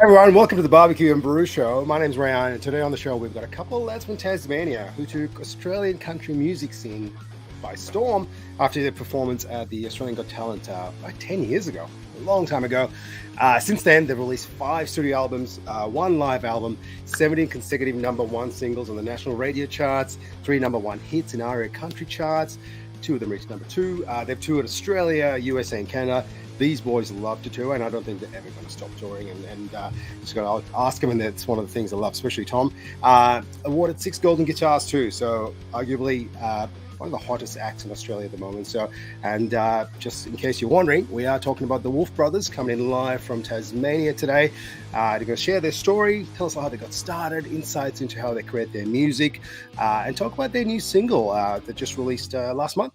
Everyone, welcome to the Barbecue and Brew Show. My name's Ryan, and today on the show we've got a couple of lads from Tasmania who took Australian country music scene by storm after their performance at the Australian Got Talent about 10 years ago, a long time ago. Since then, they've released 5 studio albums, 1 live album, 17 consecutive #1 singles on the national radio charts, 3 #1 hits in ARIA Country Charts, 2 of them reached #2. They've toured Australia, USA, and Canada. These boys love to tour, and I don't think they're ever going to stop touring. And just going to ask them, and that's one of the things I love, especially Tom. Awarded 6 golden guitars too, so arguably one of the hottest acts in Australia at the moment. So, and just in case you're wondering, we are talking about the Wolfe Brothers coming in live from Tasmania today. They're going to share their story, tell us how they got started, insights into how they create their music, and talk about their new single that just released last month.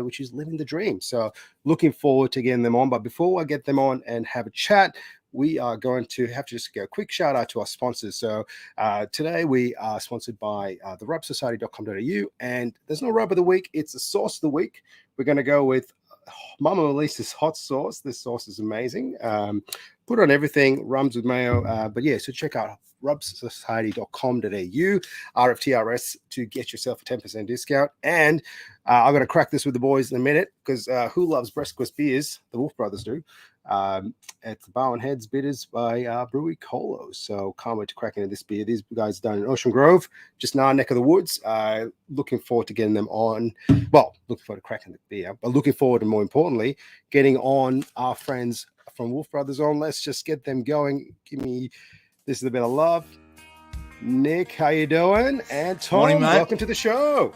Which is Livin the Dream. So looking forward to getting them on. But before I get them on and have a chat, we are going to have to just give a quick shout out to our sponsors. So today we are sponsored by the rubsociety.com.au, and there's no rub of the week, it's the sauce of the week. We're going to go with Mama Elisa's hot sauce. This sauce is amazing. Put on everything, rums with mayo. But yeah, so check out rubsociety.com.au, RFTRS, to get yourself a 10% discount. And I'm going to crack this with the boys in a minute, because who loves Breast beers? The Wolfe Brothers do. It's the Bowen Heads Bitters by Brewery Colo. So can't wait to crack into this beer. These guys are down in Ocean Grove, just in our neck of the woods. Looking forward to getting them on. Well, looking forward to cracking the beer, but looking forward to, more importantly, getting on our friends from Wolfe Brothers on. Let's just get them going. This is a bit of love. Nick, how you doing? And Tom, morning, mate. Welcome to the show.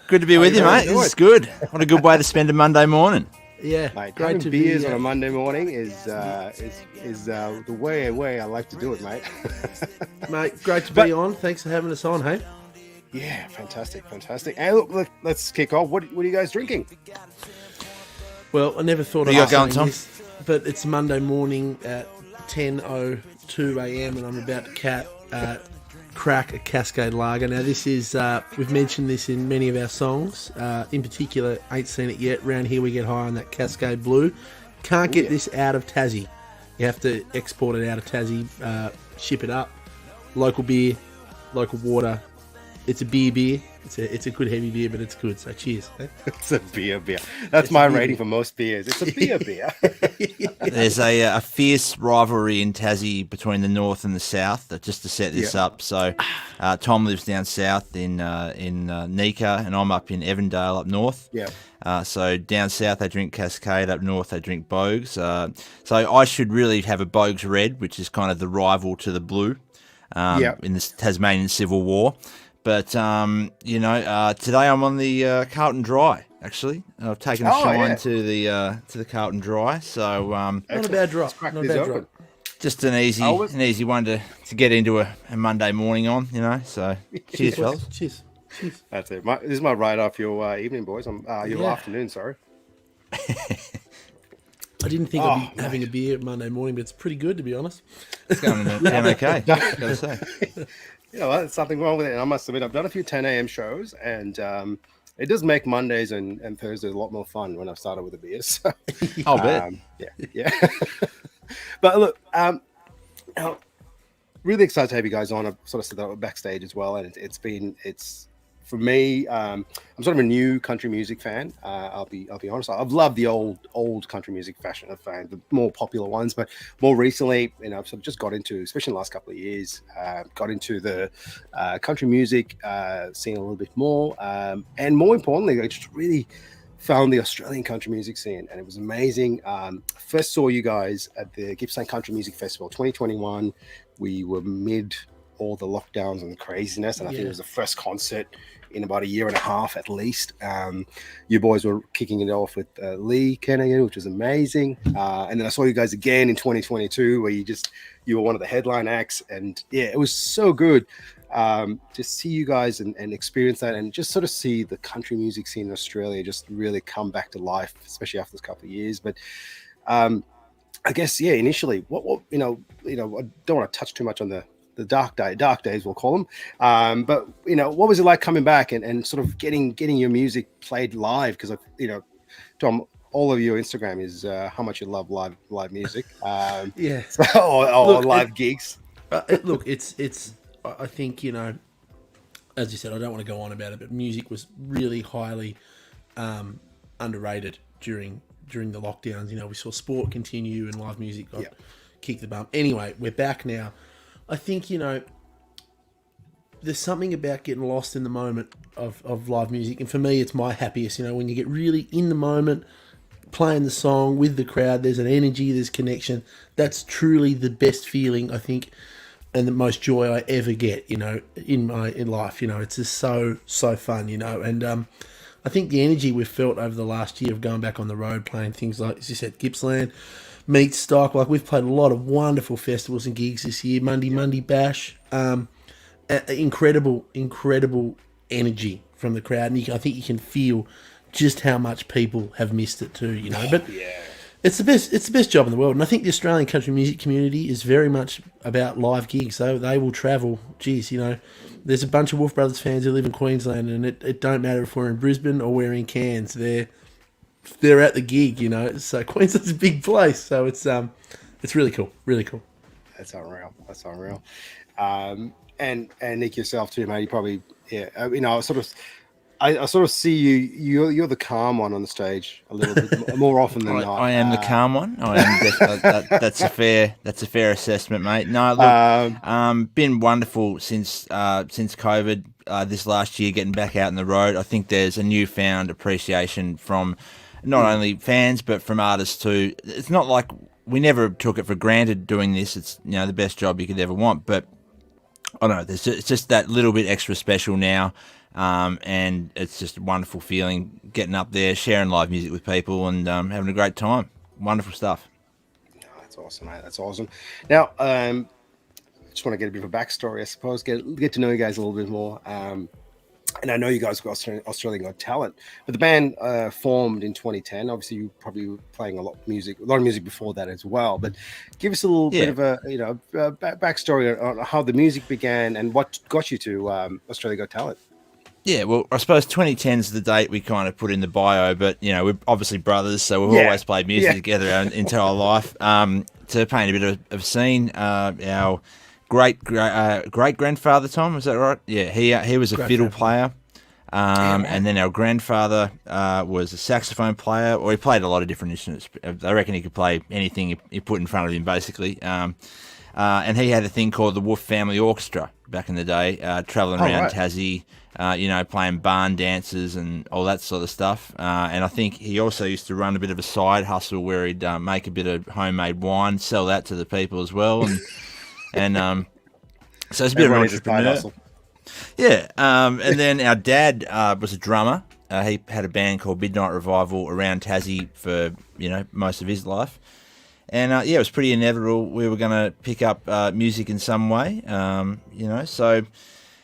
Good to be with you, mate. This is good. What a good way to spend a Monday morning. Yeah, mate, great to beers be on a Monday morning is the way I like to do it, mate. Mate, great to be on. Thanks for having us on, hey? Yeah, fantastic. And look, let's kick off. What are you guys drinking? Well, I never thought I'd saying this, but it's Monday morning at 10:02 a.m. and I'm about to crack a Cascade Lager. Now, this is, we've mentioned this in many of our songs. In particular, ain't seen it yet. Round here we get high on that Cascade Blue. Can't get this out of Tassie. You have to export it out of Tassie, ship it up. Local beer, local water. It's a beer. It's a good heavy beer, but it's good. So cheers. It's a beer. That's my rating for most beers. It's a beer. There's a fierce rivalry in Tassie between the north and the south. Just to set this up, so Tom lives down south in Nika, and I'm up in Evandale up north. Yeah. So down south they drink Cascade, up north they drink Bogues. So I should really have a Bogues Red, which is kind of the rival to the Blue in the Tasmanian Civil War. But, today I'm on the Carlton Dry, actually. I've taken a shine to the Carlton Dry. So not a bad drop. Not a bad drop. Just an easy one to get into a Monday morning on, So cheers, fellas. Cheers. That's it. This is my right off your evening, boys. Your afternoon, sorry. I didn't think I'd be having a beer Monday morning, but it's pretty good, to be honest. It's going down okay, gotta say. There's something wrong with it. And I must admit, I've done a few 10 a.m. shows, and it does make Mondays and Thursdays a lot more fun when I've started with a beer. So, I'll bet. Yeah. But look, really excited to have you guys on. I've sort of said that backstage as well, and it's for me. I'm sort of a new country music fan. I'll be honest. I've loved the old country music fashion. I've found the more popular ones, but more recently, I've sort of just got into, especially in the last couple of years, got into the country music scene a little bit more, and more importantly, I just really found the Australian country music scene, and it was amazing. First saw you guys at the Gippsland Country Music Festival 2021. We were mid all the lockdowns and craziness, and I think it was the first concert in about a year and a half at least. You boys were kicking it off with Lee Kernaghan, which was amazing, and then I saw you guys again in 2022 where you were one of the headline acts, and it was so good to see you guys and experience that, and just sort of see the country music scene in Australia just really come back to life, especially after this couple of years. But I guess initially what I don't want to touch too much on the dark days, we'll call them. But what was it like coming back and sort of getting your music played live? Because Tom, all of your Instagram is how much you love live music. Yeah. or live gigs. Look, it's. I think, you know, as you said, I don't want to go on about it, but music was really highly underrated during the lockdowns. You know, we saw sport continue and live music got kicked the bum. Anyway, we're back now. I think, you know, there's something about getting lost in the moment of live music, and for me, it's my happiest. You know, when you get really in the moment, playing the song with the crowd, there's an energy, there's connection. That's truly the best feeling, I think, and the most joy I ever get, you know, in life. You know, it's just so fun, you know. And I think the energy we've felt over the last year of going back on the road, playing things like, as you said, Gippsland, Meat Stock, like we've played a lot of wonderful festivals and gigs this year. Monday Bash, incredible energy from the crowd, and I think you can feel just how much people have missed it too, you know. But it's the best job in the world, and I think the Australian country music community is very much about live gigs. So they will travel. Geez, you know, there's a bunch of Wolfe Brothers fans who live in Queensland, and it don't matter if we're in Brisbane or we're in Cairns, they're at the gig, you know. So Queensland's a big place, so it's really cool. That's unreal. And Nick, yourself too, mate. You probably, you know, I sort of see you're the calm one on the stage a little bit more often than not. I am the calm one. I am. That's a fair assessment, mate. No, look, been wonderful since COVID. This last year, getting back out on the road. I think there's a newfound appreciation from not only fans but from artists too. It's not like we never took it for granted doing this. It's, you know, the best job you could ever want, but I don't know, it's just that little bit extra special now, and it's just a wonderful feeling getting up there, sharing live music with people, and having a great time. Wonderful stuff. Oh, that's awesome, mate. That's awesome. Now, just want to get a bit of a backstory, I suppose, get to know you guys a little bit more. And I know you guys got Australian Got Talent, but the band formed in 2010. Obviously, you probably were playing a lot of music before that as well. But give us a little bit of a backstory on how the music began and what got you to Australia Got Talent. Yeah, well, I suppose 2010 is the date we kind of put in the bio, but, you know, we're obviously brothers, so we've always played music together our entire life. To paint a bit of a scene, our great grandfather, Tom, is that right? Yeah, he was a fiddle player, and then our grandfather was a saxophone player, or he played a lot of different instruments. I reckon he could play anything you put in front of him, basically. And he had a thing called the Wolfe Family Orchestra back in the day, travelling around Tassie, you know, playing barn dances and all that sort of stuff. And I think he also used to run a bit of a side hustle where he'd make a bit of homemade wine, sell that to the people as well, and so it's a bit of an entrepreneur. Yeah, and then our dad was a drummer. He had a band called Midnight Revival around Tassie for, you know, most of his life. And it was pretty inevitable we were going to pick up music in some way, you know. So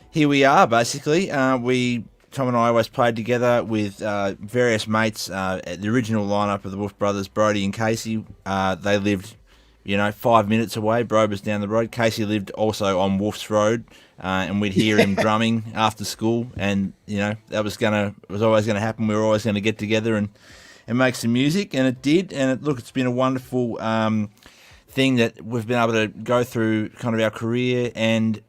here we are, basically. Tom and I always played together with various mates. The original lineup of the Wolfe Brothers, Brodie and Casey, they lived, you know, 5 minutes away. Bro was down the road. Casey lived also on Wolfe's Road, and we'd hear him drumming after school. And, you know, it was always going to happen. We were always going to get together and make some music, and it did. And it's been a wonderful thing that we've been able to go through kind of our career and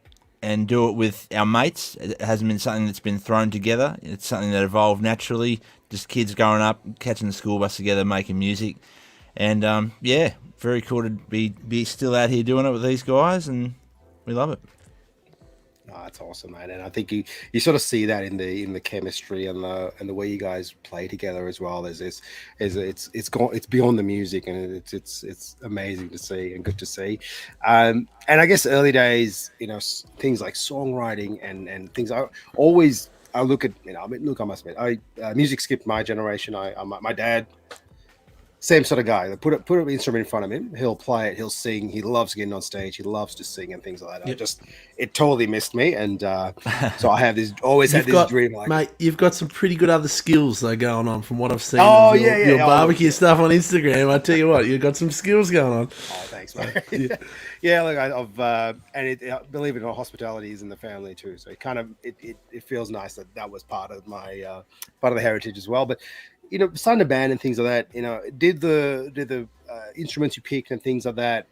do it with our mates. It hasn't been something that's been thrown together. It's something that evolved naturally. Just kids growing up, catching the school bus together, making music. And, very cool to be still out here doing it with these guys, and we love it. Oh, that's awesome, man. And I think you sort of see that in the chemistry and the way you guys play together as well. It's beyond the music, and it's amazing to see and good to see. And I guess early days, you know, things like songwriting and things. I look at, you know, I mean, look, I must admit, music skipped my generation. My dad. Same sort of guy. They put an instrument in front of him. He'll play it. He'll sing. He loves getting on stage. He loves to sing and things like that. Yep. It totally missed me. And so I have this dream. Like, mate, you've got some pretty good other skills though going on from what I've seen. Your barbecue stuff on Instagram. I tell you what, you've got some skills going on. Oh, thanks, mate. Yeah, look, I've believe it or not, hospitality is in the family too. So it feels nice that was part of my part of the heritage as well. But starting a band and things like that, did the instruments you picked and things like that,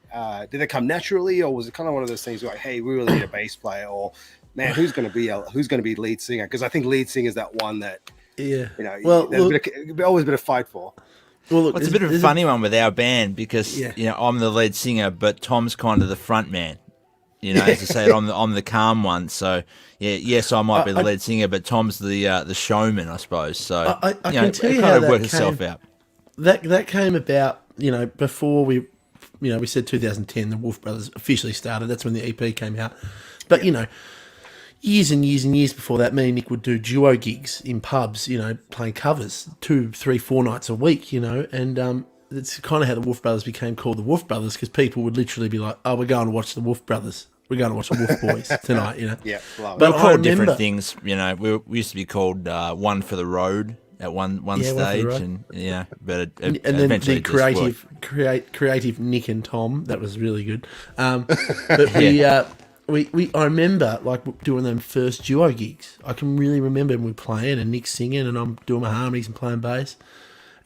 did they come naturally, or was it kind of one of those things like, hey, we really need a bass player, or man, who's going to be lead singer? Because I think lead singer is that one that there's always been a fight for. Well, look, it's a bit of a funny one with our band because I'm the lead singer, but Tom's kind of the front man. As I said, I'm the calm one. So yes, I might be the lead singer, but Tom's the showman, I suppose. So I can tell you how that worked itself out. That came about, before we said 2010, the Wolfe Brothers officially started. That's when the EP came out. But years and years and years before that, me and Nick would do duo gigs in pubs, playing covers 2, 3, 4 nights a week, and it's kind of how the Wolfe Brothers became called the Wolfe Brothers, because people would literally be like, oh, we're going to watch the Wolfe Brothers. We're going to watch the Wolfe Boys tonight, Yeah, but we're called different things, we used to be called One for the Road at one stage, and but and then eventually the creative Nick and Tom, that was really good. But I remember like doing them first duo gigs. I can really remember when we're playing and Nick's singing and I'm doing my harmonies and playing bass.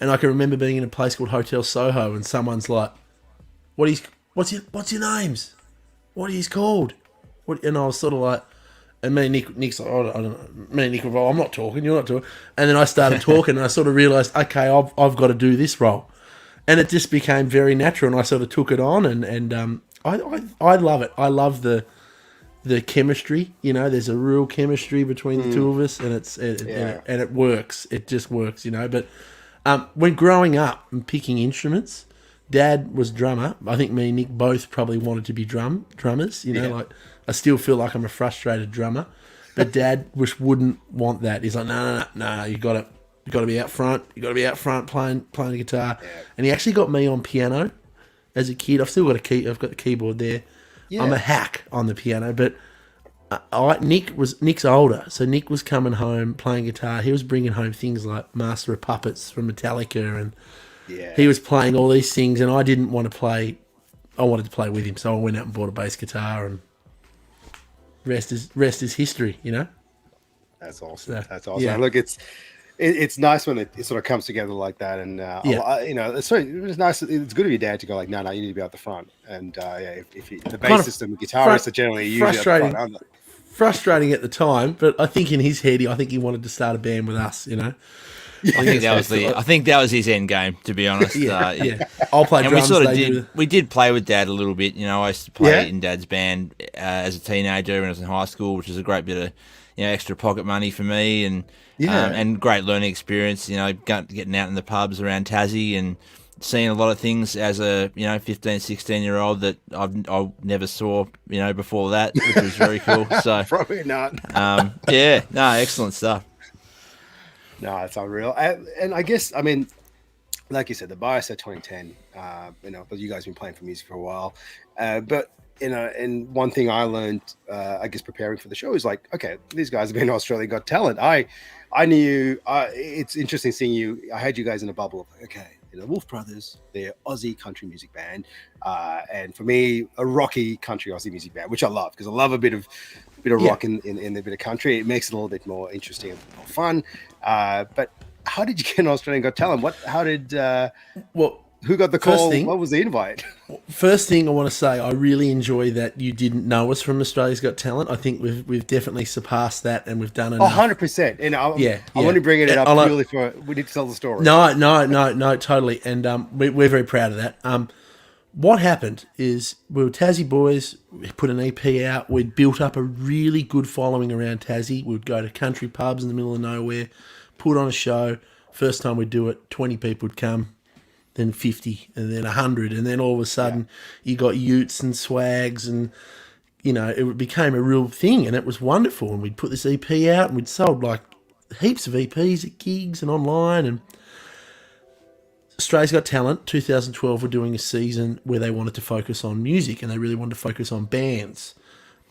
And I can remember being in a place called Hotel Soho and someone's like, what's your names? What are you called? And I was sort of like, and me and Nick's like, I don't know. Me and Nick were like, I'm not talking, you're not talking. And then I started talking and I sort of realised, okay, I've got to do this role. And it just became very natural and I sort of took it on and I love it. I love the chemistry, there's a real chemistry between the two of us, and and it works. It just works, But when growing up and picking instruments, Dad was drummer. I think me and Nick both probably wanted to be drummers. Like I still feel like I'm a frustrated drummer, but Dad wouldn't want that. He's like, no, you got to be out front. You got to be out front playing the guitar. Yeah. And he actually got me on piano as a kid. I've still got I've got the keyboard there. Yeah. I'm a hack on the piano, but Nick's older, so Nick was coming home playing guitar. He was bringing home things like Master of Puppets from Metallica, and he was playing all these things, and I didn't want to play. I wanted to play with him, so I went out and bought a bass guitar, and rest is history, That's awesome. That's awesome. Yeah. Look, it's nice when it sort of comes together like that, and it's nice. It's good of your dad to go like, no, you need to be out the front, and if the bassist and the guitarist are generally usually at the front. Frustrating at the time, but I think in his head, I think he wanted to start a band with us, I think that was his end game, to be honest. I'll play drums. We did play with Dad a little bit. I used to play in Dad's band as a teenager when I was in high school, which was a great bit of extra pocket money for me, and great learning experience. Getting out in the pubs around Tassie and seeing a lot of things as a 15, 16-year-old that I never saw before that, which was very cool. So probably not. Excellent stuff. No, it's unreal. And I guess, like you said, the bias at 2010, but you guys have been playing for music for a while. But, and one thing I learned, I guess, preparing for the show is like, okay, these guys have been in Australia, got talent. I knew, it's interesting seeing you. I had you guys in a bubble of, okay, the Wolfe Brothers, they're Aussie country music band. And for me, a rocky country Aussie music band, which I love because I love a bit of rock in a bit of country. It makes it a little bit more interesting and more fun. But how did you get an Australian Got Talent? Who got the call? What was the invite? First thing I want to say, I really enjoy that you didn't know us from Australia's Got Talent. I think we've definitely surpassed that, and we've done enough. 100%. And I'm only bringing it up purely for we need to tell the story. No, totally. And we're very proud of that. What happened is we were Tassie boys. We put an EP out. We'd built up a really good following around Tassie. We'd go to country pubs in the middle of nowhere, put on a show. First time we'd do it, 20 people would come. Then 50, and then 100, and then all of a sudden you got utes and swags, and it became a real thing, and it was wonderful. And we'd put this EP out, and we'd sold like heaps of EPs at gigs and online. And Australia's Got Talent 2012 were doing a season where they wanted to focus on music, and they really wanted to focus on bands.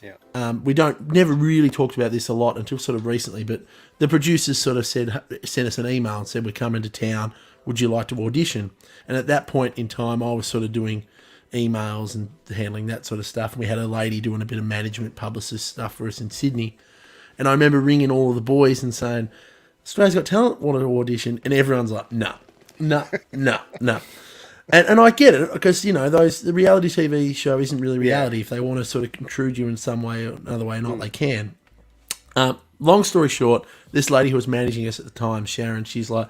We never really talked about this a lot until sort of recently, but the producers sort of sent us an email and said, we're coming to town. Would you like to audition? And at that point in time, I was sort of doing emails and handling that sort of stuff. And we had a lady doing a bit of management publicist stuff for us in Sydney. And I remember ringing all of the boys and saying, Australia's Got Talent wanted to audition, and everyone's like, no. And I get it, because, the reality TV show isn't really reality. If they want to sort of intrude you in some way or another way or not, they can. Long story short, this lady who was managing us at the time, Sharon, she's like,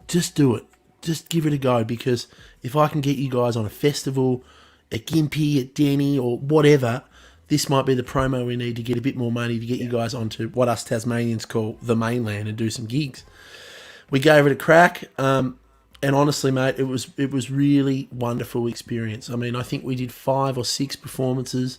just do it. Just give it a go, because if I can get you guys on a festival, at Gympie, at Denny, or whatever, this might be the promo we need to get a bit more money to get you guys onto what us Tasmanians call the mainland and do some gigs. We gave it a crack, and honestly, mate, it was really wonderful experience. I mean, I think we did 5 or 6 performances,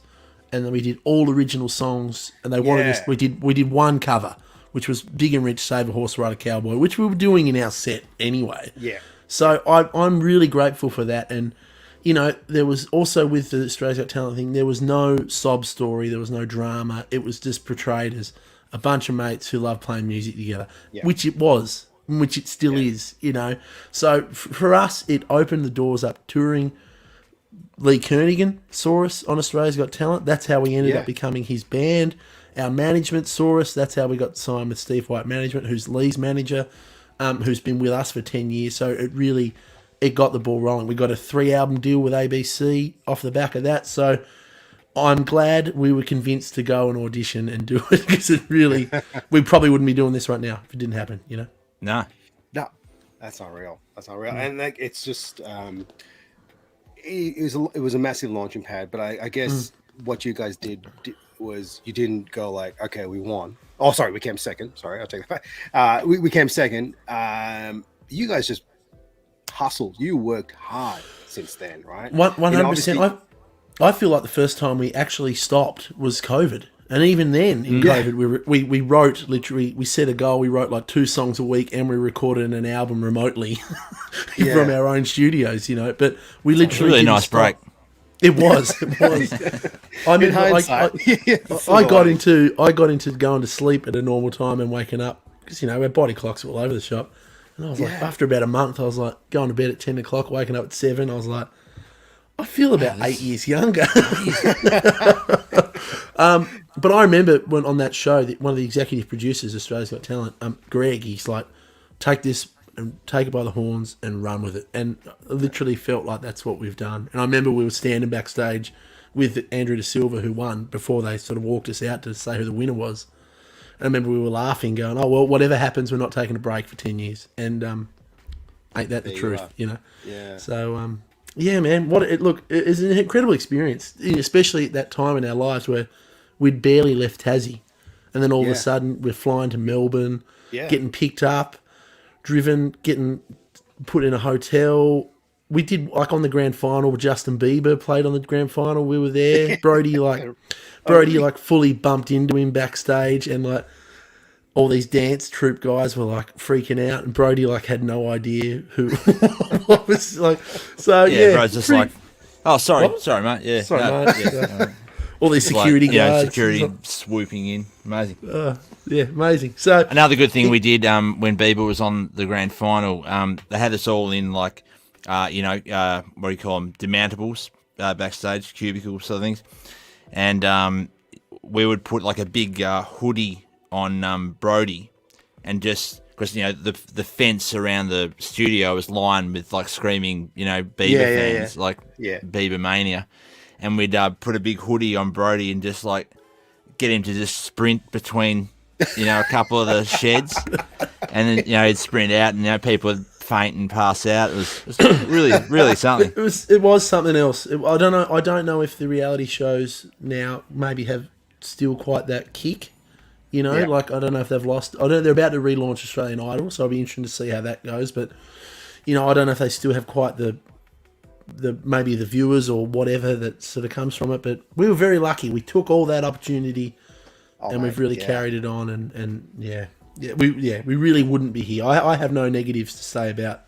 and then we did all original songs, and they wanted us. We did one cover, which was Big and Rich, Save a Horse, Ride a Cowboy, which we were doing in our set anyway. Yeah. So I'm really grateful for that. And, there was also, with the Australia's Got Talent thing, there was no sob story, there was no drama. It was just portrayed as a bunch of mates who love playing music together, which it was, which it still is, So for us, it opened the doors up touring. Lee Kernaghan saw us on Australia's Got Talent. That's how we ended up becoming his band. Our management saw us. That's how we got signed with Steve White Management, who's Lee's manager, who's been with us for 10 years. So it got the ball rolling. We got a 3-album deal with ABC off the back of that. So I'm glad we were convinced to go and audition and do it, because we probably wouldn't be doing this right now if it didn't happen, No, that's not real. And it's just it was a massive launching pad. But I guess what you guys did was you didn't go like, okay, we won. Oh, sorry, we came second. Sorry, I'll take that back. We came second. You guys just hustled. You worked hard since then, right? 100%. I feel like the first time we actually stopped was COVID. And even then, in COVID, we wrote, literally, we set a goal. We wrote like 2 songs a week, and we recorded an album remotely from our own studios, But we literally really nice break. It was. I mean, I got into going to sleep at a normal time and waking up, because our body clocks are all over the shop. And I was like, after about a month, I was like going to bed at 10 o'clock, waking up at 7. I was like, I feel about 8 years younger. But I remember when on that show, one of the executive producers, Australia's Got Talent, Greg, he's like, take this and take it by the horns and run with it. And I literally felt like that's what we've done. And I remember we were standing backstage with Andrew De Silva, who won, before they sort of walked us out to say who the winner was. And I remember we were laughing, going, oh, well, whatever happens, we're not taking a break for 10 years. And ain't that the truth, Yeah. So, yeah, man, it's an incredible experience, especially at that time in our lives where we'd barely left Tassie. And then all of a sudden we're flying to Melbourne, getting picked up, driven, getting put in a hotel. We did, like, on the grand final, Justin Bieber played on the grand final. We were there. Brody fully bumped into him backstage, and like all these dance troupe guys were like freaking out, and Brody like had no idea who what was like. So Brody's just like, oh, sorry, mate. Yeah, sorry, mate. Yeah. All these security guards, security swooping in, amazing. Amazing. So another good thing we did when Bieber was on the grand final, they had us all in like, what do you call them, demountables, backstage, cubicles, sort of things, and we would put like a big hoodie on Brody, and just because the fence around the studio was lined with like screaming Bieber fans, like Bieber mania. And we'd put a big hoodie on Brody and just like get him to just sprint between, a couple of the sheds, and then he'd sprint out, and people would faint and pass out. It was really, really something. It was something else. I don't know if the reality shows now maybe have still quite that kick. Like I don't know if they've lost. I know they're about to relaunch Australian Idol, so I'll be interested to see how that goes. But I don't know if they still have quite the maybe the viewers or whatever that sort of comes from it. But we were very lucky. We took all that opportunity, and we've really carried it on. And we really wouldn't be here. I have no negatives to say about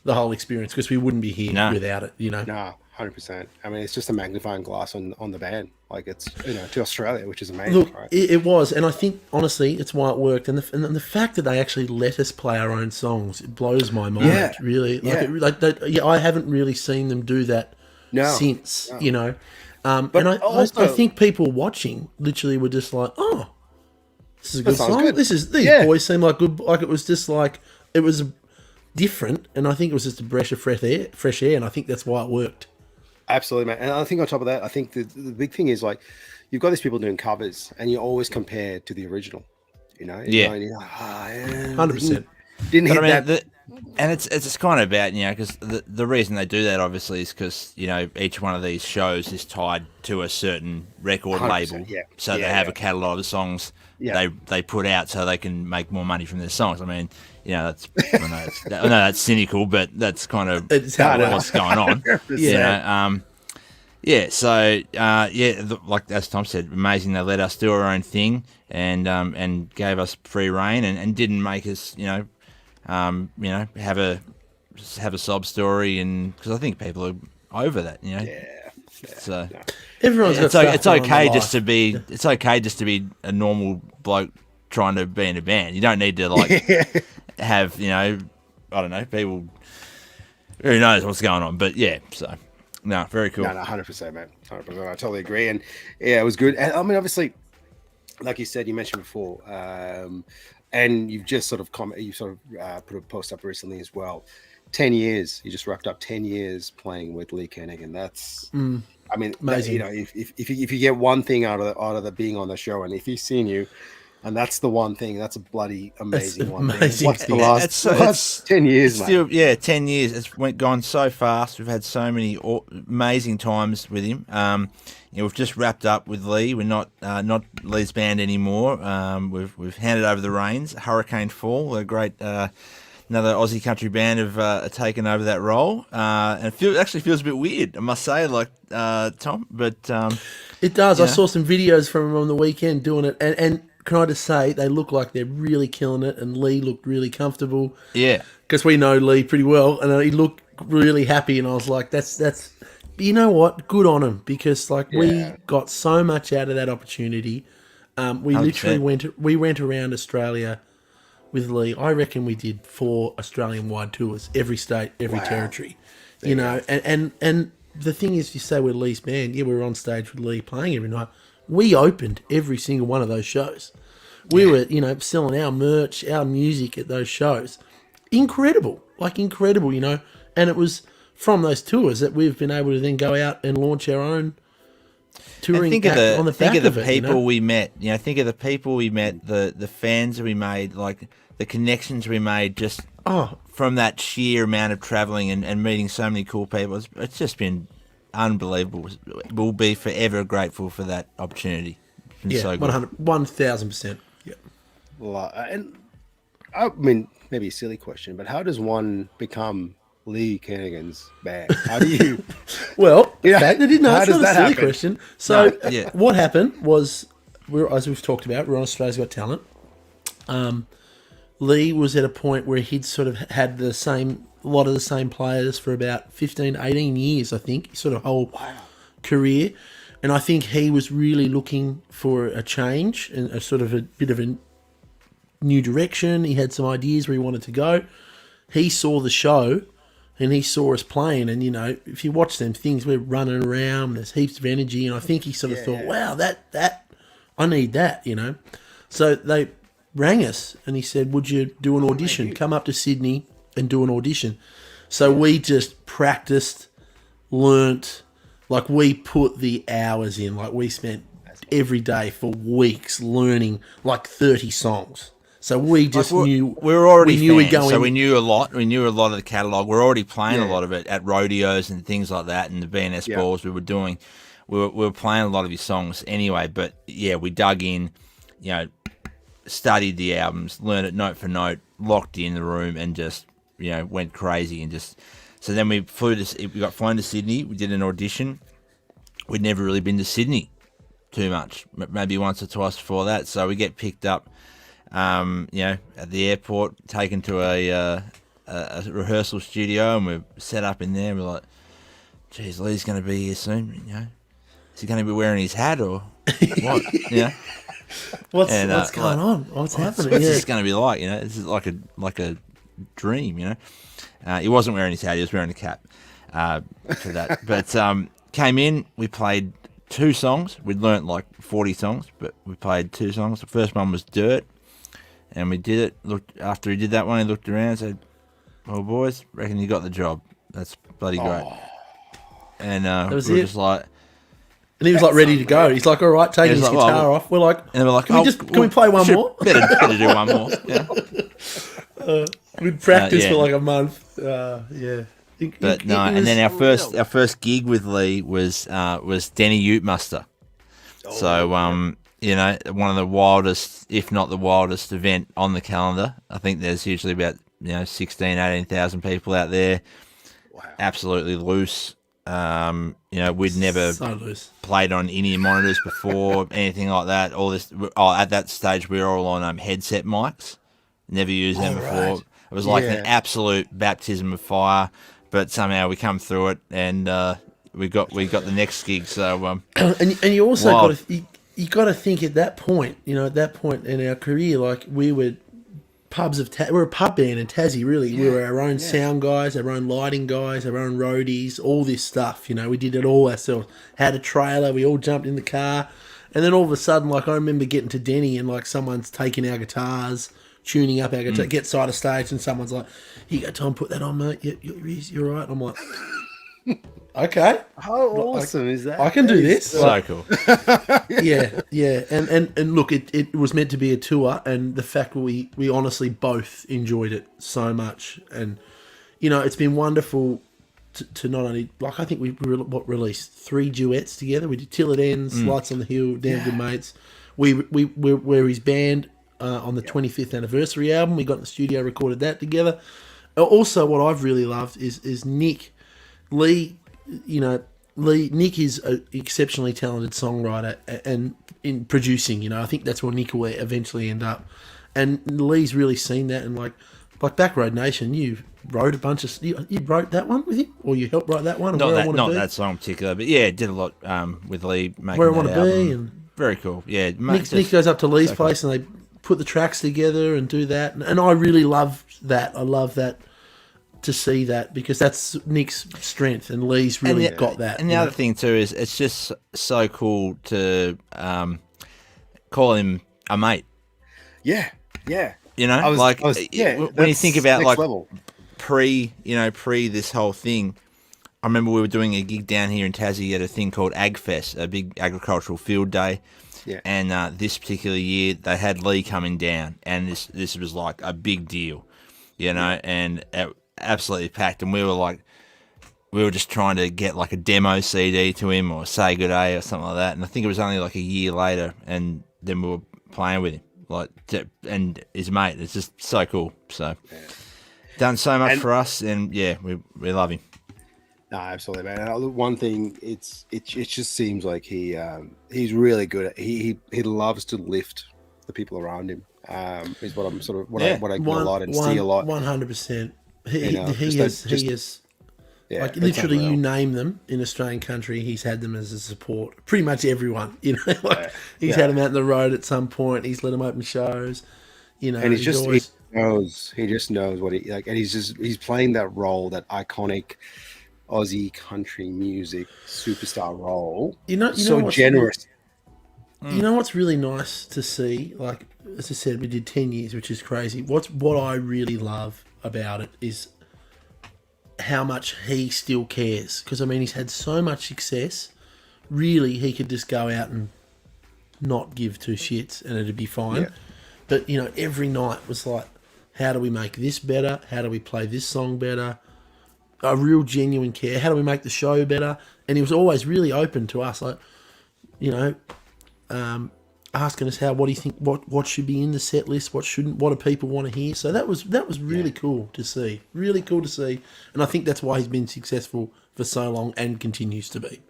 the whole experience, because we wouldn't be here without it. No, 100%. I mean, it's just a magnifying glass on the band. Like, it's to Australia, which is amazing. Look, right? it was, and I think honestly, it's why it worked. And the fact that they actually let us play our own songs, it blows my mind. Yeah. Really, I haven't really seen them do that since. No. And I think people watching literally were just like, oh, this is a good song. Good. These boys seem like good. Like it was just like it was different, and I think it was just a breath of fresh air, and I think that's why it worked. Absolutely, man. And I think on top of that, I think the big thing is like you've got these people doing covers, and you always compare to the original. You know, 100%. Didn't hit that. And it's kind of about, because the reason they do that obviously is because each one of these shows is tied to a certain record label, so they have a catalogue of songs they put out so they can make more money from their songs. I mean, that's I know that's cynical, but that's kind of what's going on. Like as Tom said, amazing. They let us do our own thing and gave us free reign and didn't make us have a sob story, and because I think people are over that, So everyone's got it's okay just to be a normal bloke trying to be in a band. You don't need to have I don't know, people who knows what's going on, but no, very cool. No, 100%, man. 100%. I totally agree, and it was good. And I mean, obviously, like you said, you mentioned before. And you've just sort of put a post up recently as well. 10 years, you just wrapped up 10 years playing with Lee Kernaghan. That's, I mean, amazing. If you get one thing out of the being on the show, and if he's seen you, and that's the one thing, that's a bloody amazing one. Amazing. What's the last 10 years, mate? 10 years. It's gone so fast. We've had so many amazing times with him. We've just wrapped up with Lee. We're not Lee's band anymore. We've handed over the reins. Hurricane Fall, a great another Aussie country band, have taken over that role. And it actually feels a bit weird, I must say, Tom. But it does. I saw some videos from him on the weekend doing it, and can I just say they look like they're really killing it, and Lee looked really comfortable. Yeah, because we know Lee pretty well, and he looked really happy, and I was like, that's. You know what? Good on him, because we got so much out of that opportunity. We 100%. Literally went around Australia with Lee. I reckon we did 4 Australian-wide tours, every state, every territory. And the thing is, you say we're Lee's band, we were on stage with Lee playing every night. We opened every single one of those shows. We were, selling our merch, our music at those shows. Incredible, and it was from those tours that we've been able to then go out and launch our own touring on the back of it. People we met, think of the people we met, the fans we made, like the connections we made just from that sheer amount of travelling and meeting so many cool people. It's just been unbelievable. We'll be forever grateful for that opportunity. It's been so good. 1,000%. Yeah. And I mean, maybe a silly question, but how does one become Lee Kernaghan's band? How do you? Well, it's not a silly question. So, what happened was, as we've talked about, we're on Australia's Got Talent. Lee was at a point where he'd sort of had a lot of the same players for about 15, 18 years, I think, sort of whole career. And I think he was really looking for a change and a sort of a bit of a new direction. He had some ideas where he wanted to go. He saw the show and he saw us playing, and if you watch them things, we're running around, there's heaps of energy, and I think he sort of thought, wow, that I need that, So they rang us and he said, would you do an audition? Come up to Sydney and do an audition. So we just practiced, learnt, we put the hours in, we spent every day for weeks learning 30 songs. So we just knew we were already fans, so we knew a lot. We knew a lot of the catalogue. We're already playing a lot of it at rodeos and things like that, and the BNS balls we were doing. We were playing a lot of his songs anyway. But we dug in, studied the albums, learned it note for note, locked in the room, and just went crazy and just. So then we got flown to Sydney. We did an audition. We'd never really been to Sydney too much, maybe once or twice before that. So we get picked up. At the airport, taken to a rehearsal studio, and we're set up in there. We're like, geez, Lee's going to be here soon. Is he going to be wearing his hat or what? What's going on? What's happening? What's this going to be like? This is like a dream. He wasn't wearing his hat; he was wearing a cap for that. But came in, we played 2 songs. We'd learnt like 40 songs, but we played 2 songs. The first one was Dirt, and we did it. After he did that one, he looked around and said, "Well, boys, reckon you got the job. That's bloody great." And we were just like... And he was like ready to go. He's like, all right, taking his guitar off. We're like, and we're like, can we play one more? Better do one more. Yeah. We'd practice for like a month. Yeah. And then our first gig with Lee was Denny Ute Muster. So one of the wildest, if not the wildest, event on the calendar. I think there's usually about 18,000 people out there. Wow. Absolutely loose. We'd never played on in-ear monitors before, anything like that. All this. At that stage, we were all on headset mics. Never used them before. Right. It was like an absolute baptism of fire. But somehow we come through it, and we got the next gig. So and you also got to think at that point, at that point in our career, like we were we're a pub band in Tassie, really. Yeah. We were our own sound guys, our own lighting guys, our own roadies, all this stuff. We did it all ourselves. Had a trailer, we all jumped in the car, and then all of a sudden, like I remember getting to Denny and like someone's taking our guitars, tuning up our guitar, get side of stage, and someone's like, "Here you go, Tom, put that on, mate. You're right." I'm like, okay. How awesome is that? I can do this. So cool. Yeah. And look, it was meant to be a tour, and the fact we honestly both enjoyed it so much. And, it's been wonderful to not only, like, I think we released 3 duets together. We did Till It Ends, Lights on the Hill, Damn Good Mates. We're his band on the 25th anniversary album. We got in the studio, recorded that together. Also, what I've really loved is Nick. Nick is an exceptionally talented songwriter and in producing, I think that's where Nick will eventually end up. And Lee's really seen that, and like Backroad Nation, you wrote a bunch of... You wrote that one with him? Or you helped write that one? Not that song in particular, but yeah, did a lot with Lee making Where I that Want to Be. And very cool, yeah. Nick goes up to Lee's place and they put the tracks together and do that. And I really love that. I love that, to see that, because that's Nick's strength, and Lee's really got that. And the other thing too is it's just so cool to call him a mate. Yeah. When you think about like level. pre this whole thing, I remember we were doing a gig down here in Tassie at a thing called AgFest, a big agricultural field day. Yeah. And this particular year they had Lee coming down, and this was like a big deal, and absolutely packed. And we were just trying to get like a demo CD to him, or Say Good Day or something like that. And I think it was only like a year later, and then we were playing with him, and his mate. It's just so cool. So done so much for us, and we love him. No, absolutely, man. One thing, it just seems like he's really good at. He loves to lift the people around him. Is what I'm sort of what I get a lot and see a lot. 100%. He is. Yeah, like literally, you name them in Australian country, he's had them as a support. Pretty much everyone, he's had them out on the road at some point. He's let them open shows, and he just knows what he like, and he's playing that role, that iconic Aussie country music superstar role. So generous. You know what's really nice to see? Like, as I said, we did 10 years, which is crazy. What I really love about it is how much he still cares. Because, he's had so much success. Really, he could just go out and not give 2 shits and it'd be fine. Yeah. But, every night was like, how do we make this better? How do we play this song better? A real genuine care. How do we make the show better? And he was always really open to us. Like, asking us what do you think, what should be in the set list, what shouldn't, what do people want to hear. So that was really cool to see, and I think that's why he's been successful for so long and continues to be.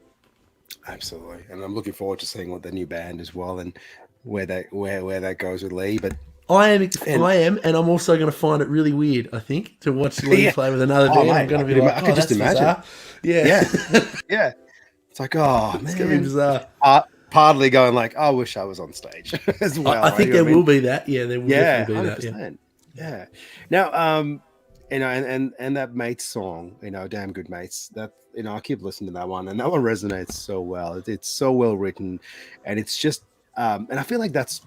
Absolutely, and I'm looking forward to seeing what the new band as well, and where that goes with Lee. But I am, and I'm also going to find it really weird, I think, to watch Lee play with another band. Mate, I'm going to be like, I could just imagine. Yeah. It's like, oh man, it's going to be bizarre. Partly going like, I wish I was on stage as well. I think there will be that. Yeah, there will definitely be 100%. That. Yeah. Now, and that Mates song, Damn Good Mates, that, I keep listening to that one, and that one resonates so well. It's so well written, and it's just and I feel like that's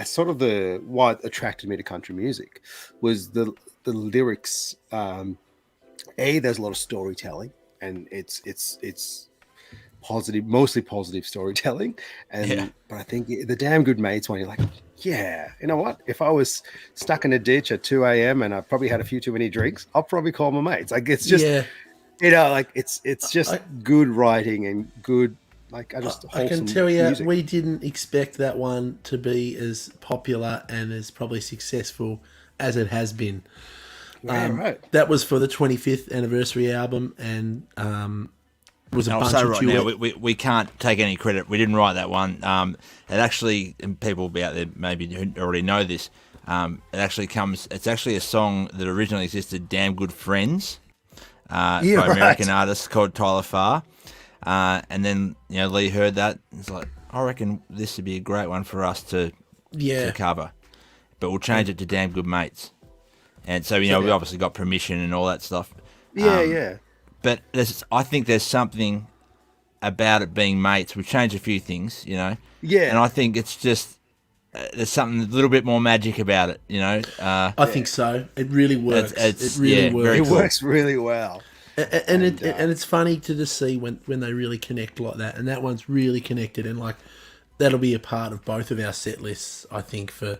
sort of what attracted me to country music was the lyrics. There's a lot of storytelling, and it's positive, mostly positive storytelling. But I think the Damn Good Mates one, you're like, yeah, you know what? If I was stuck in a ditch at 2 a.m. and I probably had a few too many drinks, I'll probably call my mates. Like, it's just, like it's just good writing and good, like, I can tell you, music. We didn't expect that one to be as popular and as probably successful as it has been. Right. That was for the 25th anniversary album, and was a bunch of now, we can't take any credit. We didn't write that one. It actually, and people out there maybe who already know this, it's actually a song that originally existed, Damn Good Friends, by American artist called Tyler Farr. And then, Lee heard that. It's like, I reckon this would be a great one for us to cover. But we'll change it to Damn Good Mates. And so, we obviously got permission and all that stuff. Yeah. But I think there's something about it being mates. We've changed a few things, Yeah. And I think it's just, there's something a little bit more magic about it, I think so. It really works. It really works. It works really well. And it's funny to just see when they really connect like that. And that one's really connected. And, like, that'll be a part of both of our set lists, I think, for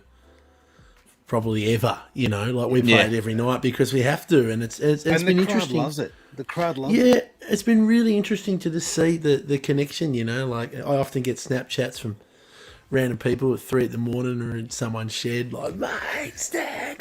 probably ever, like we play it every night because we have to, and it's been interesting. Loves it. The crowd loves it. Yeah, it's been really interesting to just see the connection, like I often get Snapchats from random people at 3 a.m. or in someone's shed, like, mates, Dad,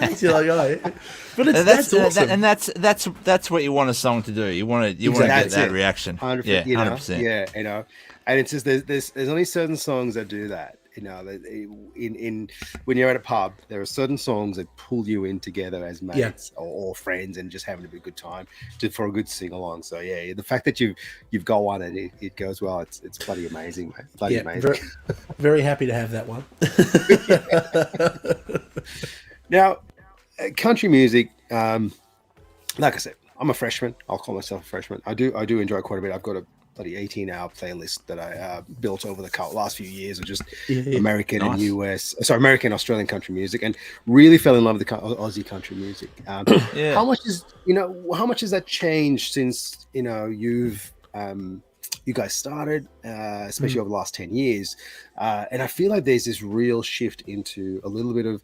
mates. You're like, oh, but that's awesome. And that's what you want a song to do. You want to get that reaction. 100%. Yeah, 100%. Yeah, and it's just there's only certain songs that do that. In when you're at a pub, there are certain songs that pull you in together as mates or friends and just having a good time for a good sing along. So the fact that you've got one and it goes well, it's bloody amazing, mate. Bloody amazing. Very happy to have that one. Now, country music, like I said, I'm a freshman. I'll call myself a freshman. I do enjoy quite a bit. I've got a bloody 18-hour playlist that I built over the last few years of just American and American Australian country music, and really fell in love with the Aussie country music. How much has that changed since you guys started, especially over the last 10 years? And I feel like there's this real shift into a little bit of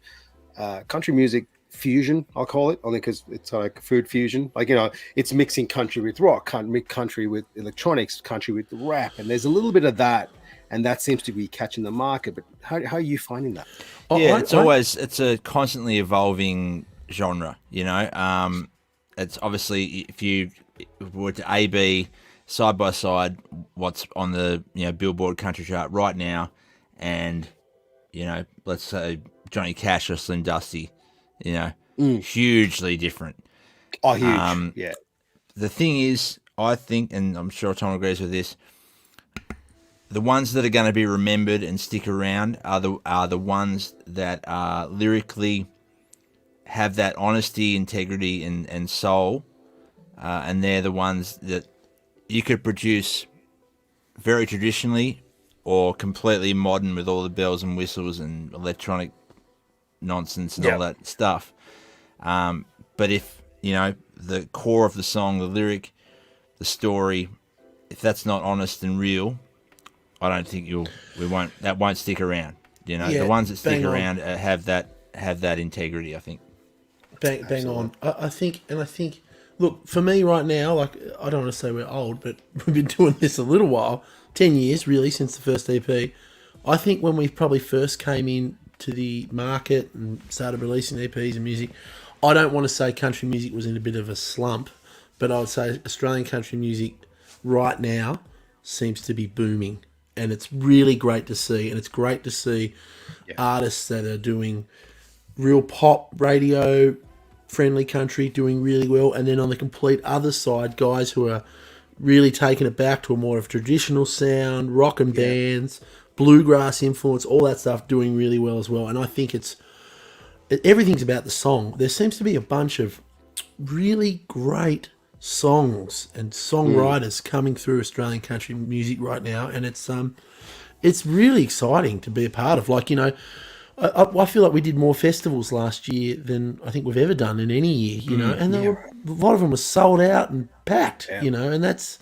country music fusion, I'll call it, only because it's like food fusion. Like, it's mixing country with rock, country with electronics, country with rap, and there's a little bit of that, and that seems to be catching the market. But how are you finding that? It's a constantly evolving genre. It's obviously, if you were to A/B side by side what's on the Billboard Country Chart right now, and let's say Johnny Cash or Slim Dusty. Hugely different. Oh, huge. Yeah. The thing is, I think, and I'm sure Tom agrees with this, the ones that are going to be remembered and stick around are the ones that lyrically have that honesty, integrity, and soul, and they're the ones that you could produce very traditionally or completely modern with all the bells and whistles and electronic nonsense and all that stuff. But if the core of the song, the lyric, the story, if that's not honest and real, I don't think that won't stick around. The ones that stick around have that integrity, I think. Bang on. I think, look, for me right now, like, I don't want to say we're old, but we've been doing this a little while, 10 years really since the first EP. I think when we probably first came in to the market and started releasing EPs and music, I don't want to say country music was in a bit of a slump, but I would say Australian country music right now seems to be booming, and it's really great to see. And it's great to see artists that are doing real pop radio friendly country doing really well, and then on the complete other side, guys who are really taking it back to a more of traditional sound, rock and bands, bluegrass influence, all that stuff doing really well as well. And I think it's everything's about the song. There seems to be a bunch of really great songs and songwriters coming through Australian country music right now, and it's really exciting to be a part of. Like, you know, I feel like we did more festivals last year than I think we've ever done in any year, you know, and a lot of them were sold out and packed, you know, and that's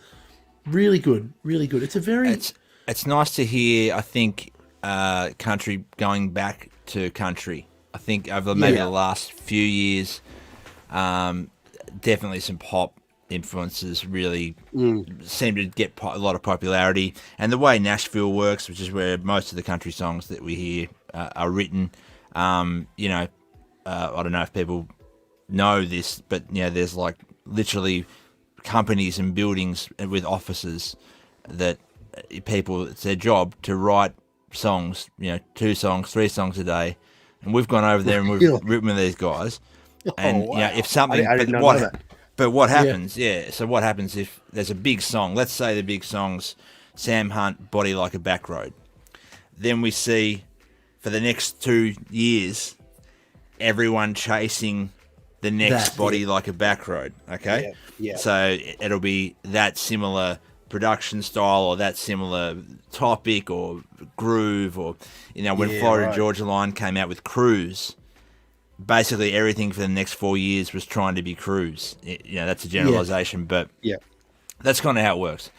really good, really good. It's a very... It's nice to hear, I think, country going back to country. I think over maybe the last few years, definitely some pop influences really seem to get a lot of popularity. And the way Nashville works, which is where most of the country songs that we hear are written, you know, I don't know if people know this, but, you know, there's like literally companies and buildings with offices that people, it's their job to write songs, you know, 2 songs, 3 songs a day. And we've gone over there and we've written with these guys. And, you know, if something... I didn't know that. But what happens, so what happens if there's a big song, let's say the big song's Sam Hunt, Body Like a Back Road. Then we see, for the next 2 years, everyone chasing the next Body Like a Back Road, okay? Yeah. So it'll be that similar production style or that similar topic or groove or, you know, when Florida Georgia Line came out with Cruise, basically everything for the next 4 years was trying to be Cruise. You know, that's a generalization, but that's kind of how it works.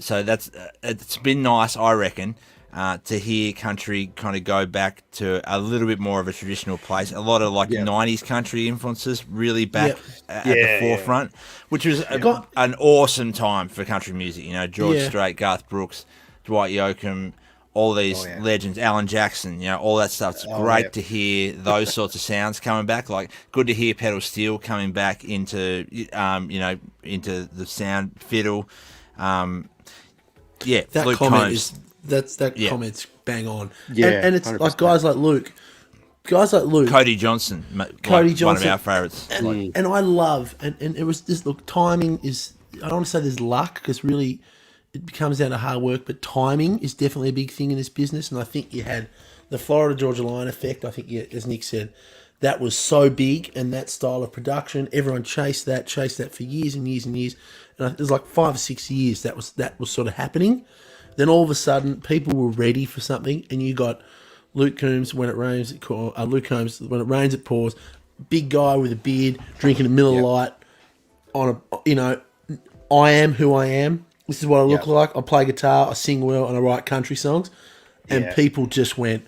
So that's it's been nice, I reckon, to hear country kind of go back to a little bit more of a traditional place. A lot of like 90s country influences really back at the forefront, which was an awesome time for country music. You know, George Strait, Garth Brooks, Dwight Yoakam, all these legends, Alan Jackson, you know, all that stuff. It's great to hear those sorts of sounds coming back. Like, good to hear pedal steel coming back into, you know, into the sound fiddle. That Luke comment Combs. Comment's bang on. Yeah, and it's 100%. like guys like Luke, Cody Johnson, one of our favourites. and I love, and it was just, look, timing is, I don't want to say there's luck, because really it comes down to hard work, but timing is definitely a big thing in this business. And I think you had the Florida Georgia Line effect. I think, as Nick said, that was so big, and that style of production, everyone chased that for years and years and years. And it was like 5 or 6 years that was sort of happening. Then all of a sudden, people were ready for something, and you got Luke Combs, when it rains, it pours. Big guy with a beard, drinking a Miller Lite on a, you know, I am who I am. This is what I look like. I play guitar, I sing well, and I write country songs. And people just went,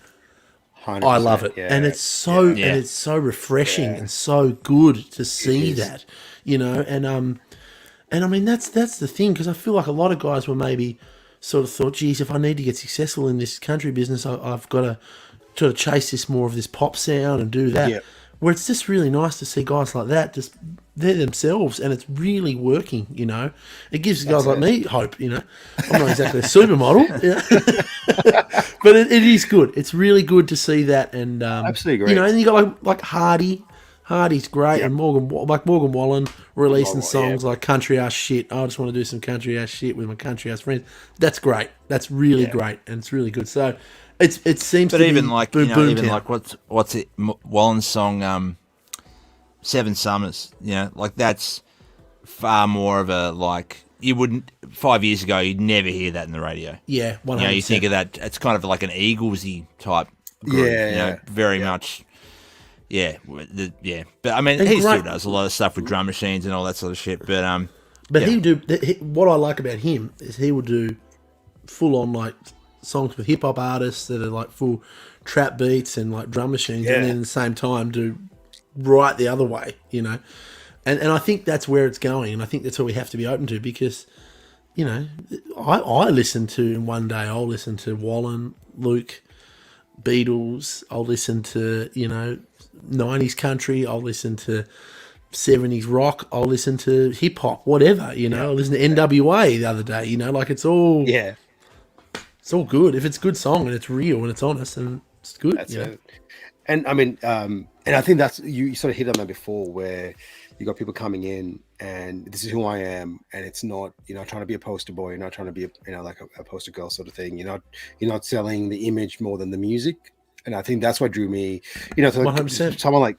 I love it. And it's so and it's so refreshing and so good to see that, you know. And I mean, that's the thing, because I feel like a lot of guys were maybe sort of thought, geez, if I need to get successful in this country business, I've got to sort of chase this more of this pop sound and do that. Where it's just really nice to see guys like that, just they're themselves, and it's really working, you know. It gives guys like me hope, you know. I'm not exactly a supermodel, but it is good. It's really good to see that, and absolutely great. You know, and you got like Hardy. Hardy's great, and Morgan Wallen releasing songs like country ass shit. I just want to do some country ass shit with my country ass friends. That's great. That's really great, and it's really good. So it seems. But to even be like boom, you know, boom even town. like what's it? Wallen's song, 7 Summers. You know, like that's far more of a, like, you wouldn't 5 years ago you'd never hear that in the radio. Yeah, 100%. You know, you think of that. It's kind of like an Eaglesy type group. You know, very much. Yeah, but I mean, he still does a lot of stuff with drum machines and all that sort of shit. But he would do. What I like about him is he would do full on like songs with hip hop artists that are like full trap beats and like drum machines, and then at the same time do right the other way, you know. And I think that's where it's going, and I think that's what we have to be open to, because, you know, I listen to, in one day I'll listen to Wallen, Luke, Beatles. I'll listen to, you know, 90s country, I'll listen to 70s rock, I'll listen to hip hop, whatever, you know. I listened to NWA the other day, you know, like it's all good. If it's a good song and it's real and it's honest, and it's good. That's it. And I mean, and I think that's, you sort of hit on that before, where you got people coming in and this is who I am, and it's not, you know, trying to be a poster boy, you're not trying to be a, you know, like a poster girl sort of thing. You're not selling the image more than the music. And I think that's what drew me, to 100%. someone like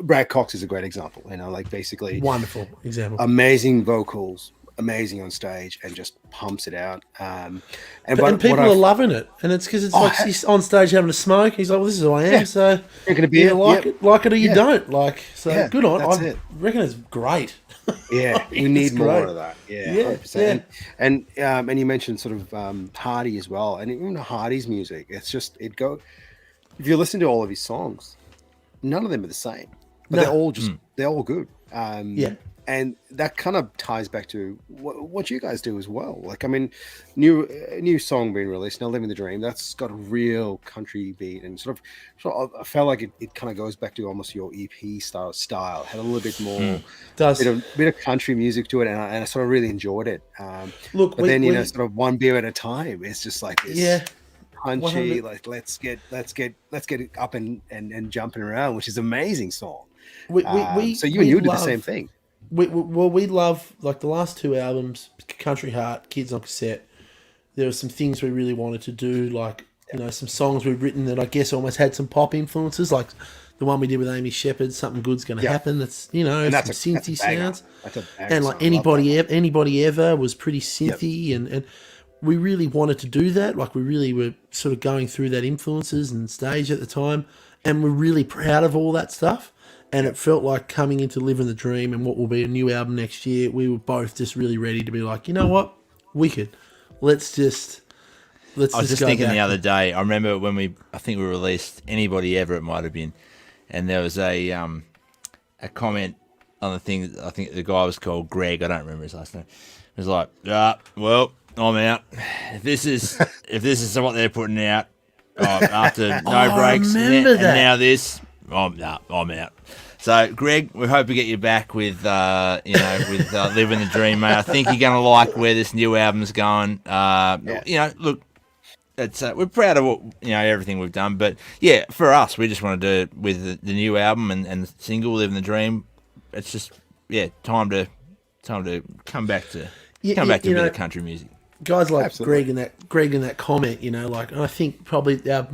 Brad Cox is a great example. Like basically wonderful example, amazing vocals, amazing on stage, and just pumps it out. And people are loving it, and it's because it's he's on stage having a smoke. He's like, well, "This is who I am." Yeah. So drinking a beer, you like it or you don't. Like, so good on. I reckon it's great. Yeah, we need more of that. Yeah, 100%. And you mentioned sort of Hardy as well, and even Hardy's music. It's just if you listen to all of his songs, none of them are the same, but they're all good. And that kind of ties back to what you guys do as well. Like, I mean, new song being released now, "Livin the Dream." That's got a real country beat, and sort of I felt like it kind of goes back to almost your EP style. Had a little bit more, bit of country music to it, and I sort of really enjoyed it. But then sort of one beer at a time. It's just like this punchy, 100. Like let's get it up and jumping around, which is an amazing song. So you did the same thing. We love, like, the last two albums, Country Heart, Kids on Cassette. There were some things we really wanted to do, like, some songs we've written that I guess almost had some pop influences, like the one we did with Amy Shepherd, "Something Good's Gonna Happen." That's, some synthy sounds. And like Anybody Ever was pretty synthy, and we really wanted to do that. Like, we really were sort of going through that influences and stage at the time, and we're really proud of all that stuff. And it felt like coming into Livin the Dream and what will be a new album next year, we were both just really ready to be like, you know what, wicked. Let's just I was just thinking the other day. I remember when I think we released "Anybody Ever," it might have been, and there was a comment on the thing. I think the guy was called Greg. I don't remember his last name. It was like, well, I'm out. If this is what they're putting out after no breaks, and now this. I'm out. So, Greg, we hope we get you back with Livin the Dream, mate. I think you're going to like where this new album's going. Look, it's we're proud of what everything we've done, but for us, we just want to do it with the new album and the single "Livin the Dream." It's just time to come back to a bit of country music. Guys like Greg in that comment, like, I think probably our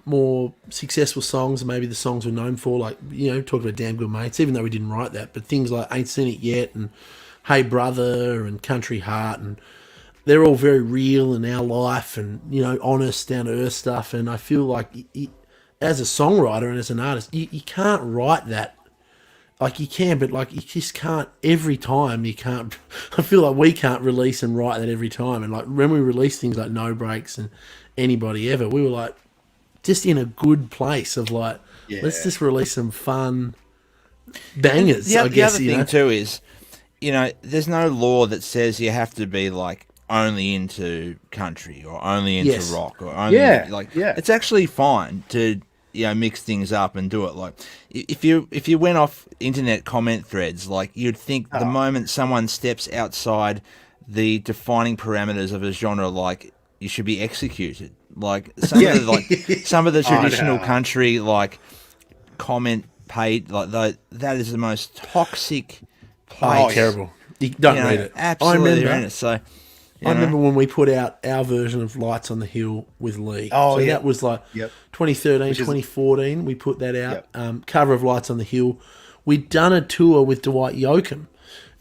more successful songs, maybe the songs we're known for, like, talked about "Damn Good Mates," even though we didn't write that, but things like "Ain't Seen It Yet" and "Hey Brother" and "Country Heart," and they're all very real in our life and, honest, down to earth stuff. And I feel like as a songwriter and as an artist, you can't write that. Like, you can, but, like, you just can't every time. You can't. I feel like we can't release and write that every time. And, like, when we released things like "No Breaks" and "Anybody Ever," we were, like, just in a good place of, like, let's just release some fun bangers. The other thing too is, there's no law that says you have to be, like, only into country or only into rock or only it's actually fine to mix things up and do it. Like, if you went off internet comment threads, like, you'd think the moment someone steps outside the defining parameters of a genre, like, you should be executed. Like, some of the traditional country, like, comment page, like, that is the most toxic place. Oh, terrible. You don't read it. Absolutely horrendous. So I remember when we put out our version of "Lights on the Hill" with Lee. Oh, so that was like 2013, 2014. We put that out. Cover of "Lights on the Hill." We'd done a tour with Dwight Yoakam,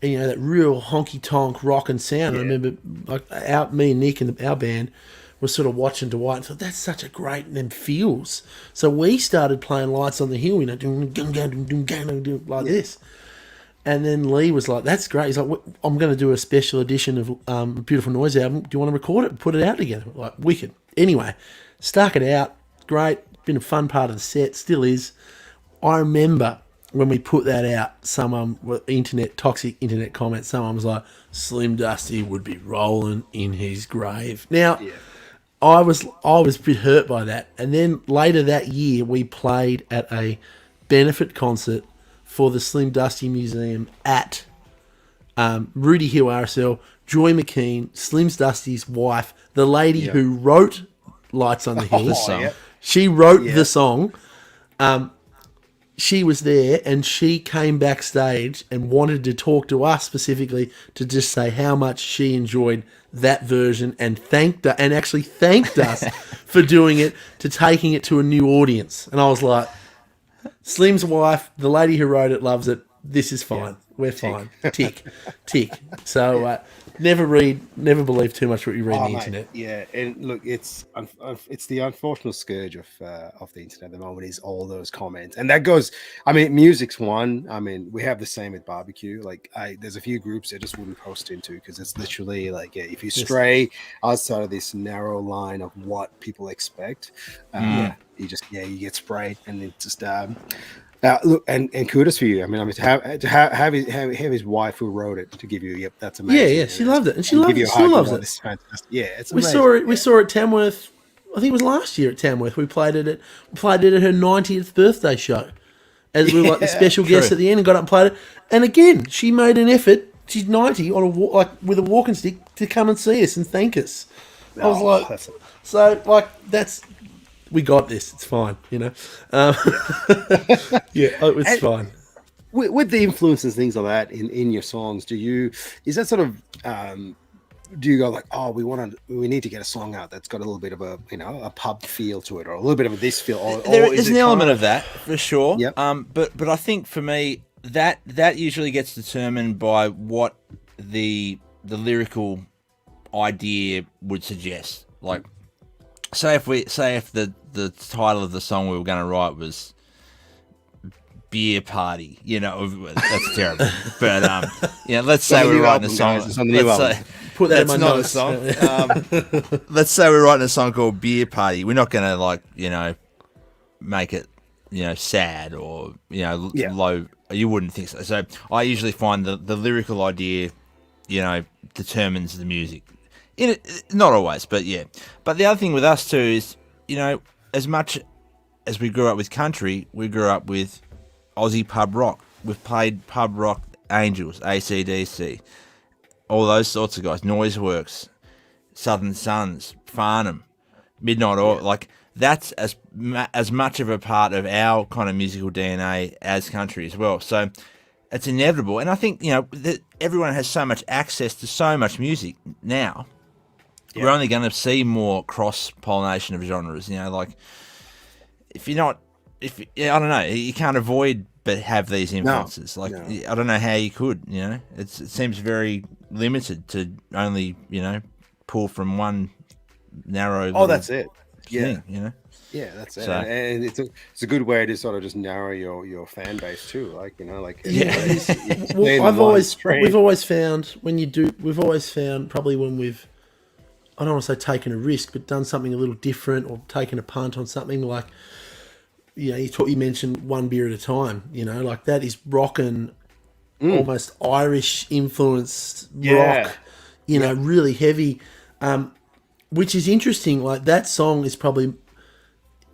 and that real honky tonk rock and sound. I remember, like, me and Nick and our band was sort of watching Dwight and thought, that's such a great them feels. So we started playing "Lights on the Hill," like this. And then Lee was like, that's great. He's like, I'm going to do a special edition of Beautiful Noise album. Do you want to record it and put it out together? Like, wicked. Anyway, stuck it out. Great. Been a fun part of the set. Still is. I remember when we put that out, someone, toxic internet comments, someone was like, Slim Dusty would be rolling in his grave. Now, I was a bit hurt by that. And then later that year, we played at a benefit concert for the Slim Dusty Museum at Rudy Hill RSL, Joy McKean, Slim Dusty's wife, the lady who wrote "Lights on the Hill." The song. She wrote the song. she was there, and she came backstage and wanted to talk to us specifically to just say how much she enjoyed that version, and actually thanked us for doing it, to taking it to a new audience. And I was like, Slim's wife, the lady who wrote it, loves it. This is fine. Yeah. We're fine. Tick. So never believe too much what you read on the internet. Yeah, and look, it's the unfortunate scourge of the internet at the moment is all those comments, and that goes. I mean, music's one. I mean, we have the same at barbecue. Like, there's a few groups I just wouldn't post into because it's literally like, if you stray outside of this narrow line of what people expect, you get sprayed, and it just. Look, and kudos for you. I mean, to have his wife who wrote it to give you, yep, that's amazing. Yeah, she loved it, and she still loves it. It's fantastic. Yeah, it's amazing. We saw it at Tamworth. I think it was last year at Tamworth. We played it at her 90th birthday show, as we were like the special guest at the end, and got up and played it. And again, she made an effort. She's 90 with a walking stick to come and see us and thank us. I was like, that's. We got this. It's fine, you know. It's fine. With the influences, things like that in your songs, do you go like, oh, we need to get a song out that's got a little bit of a pub feel to it, or a little bit of this feel? There's an element of that for sure. Yep. But I think for me that usually gets determined by what the lyrical idea would suggest. Like, say if the title of the song we were going to write was Beer Party, that's terrible. But let's say we're writing a song. Put that in my notes. Let's say we're writing a song called Beer Party. We're not going to make it sad or low. You wouldn't think so. So I usually find the lyrical idea determines the music. Not always, but yeah. But the other thing with us too is, as much as we grew up with country, we grew up with Aussie pub rock. We've played pub rock Angels, AC/DC, all those sorts of guys, Noiseworks, Southern Sons, Farnham, Midnight Oil. Like, that's as much of a part of our kind of musical DNA as country as well. So it's inevitable. And I think, that everyone has so much access to so much music now. Yeah. We're only going to see more cross-pollination of genres. I don't know, you can't avoid but have these influences. I don't know how you could. It seems very limited to only pull from one narrow. Oh, that's it. Thing, Yeah, that's it. And it's a good way to sort of just narrow your fan base too. We've always found probably when we've, I don't want to say taken a risk, but done something a little different or taken a punt on something like, you mentioned One Beer at a Time, like that is rockin', almost Irish influenced rock, really heavy, which is interesting. Like, that song is probably,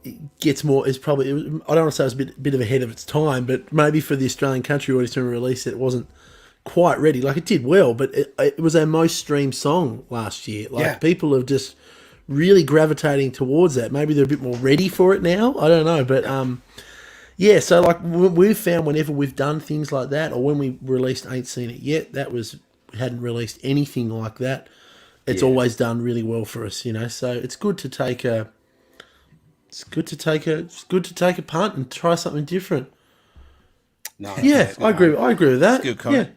I don't want to say it was a bit of ahead of its time, but maybe for the Australian country audience when we released it, it wasn't quite ready. Like, it did well, but it was our most streamed song last year. People have just really gravitating towards that. Maybe they're a bit more ready for it now. I don't know, but so like we've found whenever we've done things like that, or when we released Ain't Seen It Yet, we hadn't released anything like that. It's always done really well for us, So it's good to take a punt and try something different. No, I agree with that. Good comment. Yeah.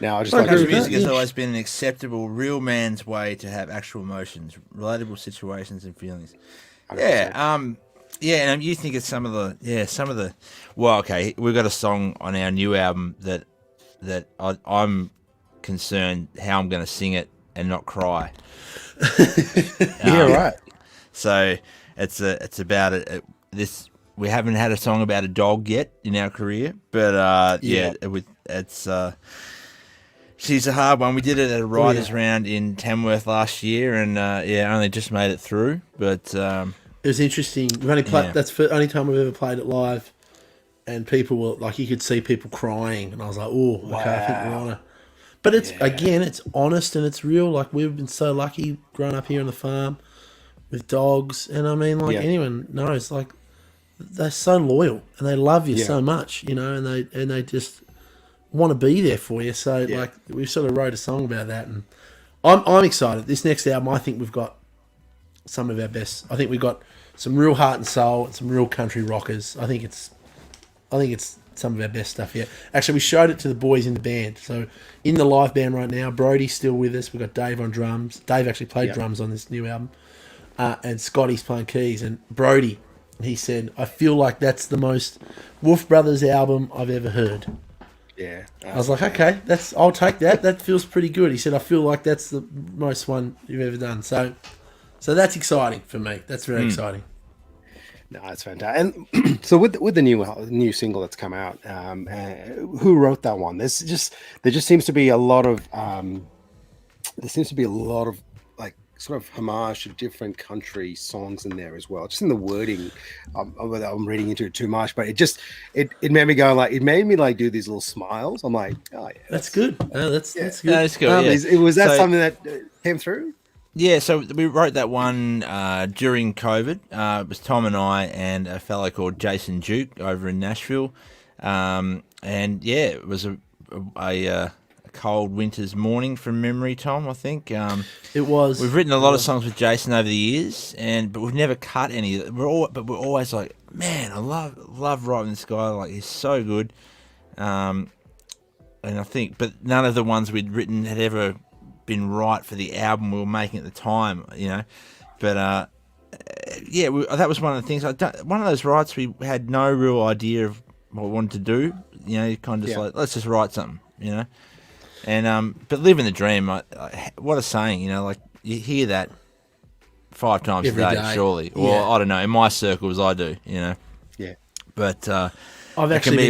Now, I just country music has always been an acceptable, real man's way to have actual emotions, relatable situations and feelings. 100%. And you think of some of the. Well, okay, we've got a song on our new album that I'm concerned how I'm going to sing it and not cry. Right. So it's about it. This, we haven't had a song about a dog yet in our career, but it's. She's a hard one. We did it at a writers' round in Tamworth last year, and only just made it through. But it was interesting. We've only played. That's the only time we've ever played it live, and people were like, you could see people crying, and I was like, oh, wow. Okay, I think we're on it. But it's it's honest and it's real. Like, we've been so lucky growing up here on the farm with dogs, and I mean, anyone knows, like, they're so loyal and they love you so much, you know, and they just want to be there for you. So like we sort of wrote a song about that, and I'm excited. This next album, I think we've got some of our best. I think we've got some real heart and soul and some real country rockers. I think it's some of our best stuff here. Actually, we showed it to the boys in the band. So in the live band right now, Brody's still with us. We've got Dave on drums. Dave actually played drums on this new album. And Scotty's playing keys. And Brody, he said, I feel like that's the most Wolfe Brothers album I've ever heard. Yeah. I was like, okay, I'll take that. That feels pretty good. He said, I feel like that's the most one you've ever done. So that's exciting for me. That's very exciting. No, that's fantastic. And so with the new single that's come out, who wrote that one? There just seems to be a lot of like sort of homage to different country songs in there as well. Just in the wording, I'm reading into it too much, but it made me go like, it made me like do these little smiles. I'm like, oh yeah, that's good. That's good. That's good. Was that something that came through? Yeah, so we wrote that one during COVID. It was Tom and I and a fellow called Jason Duke over in Nashville. And yeah, it was a cold winter's morning from memory, Tom, I think. It was. We've written a lot of songs with Jason over the years, but we've never cut any. We're always like, man, I love writing this guy. Like, he's so good. And I think, but none of the ones we'd written had ever been right for the album we were making at the time, you know. But that was one of the things. One of those writes we had no real idea of what we wanted to do. You know, kind of just like, let's just write something, you know. And but Livin the Dream, what a saying, you know. Like, you hear that 5 times every a day, day. surely. Or I don't know, in my circles, I do, you know. Yeah. But it can be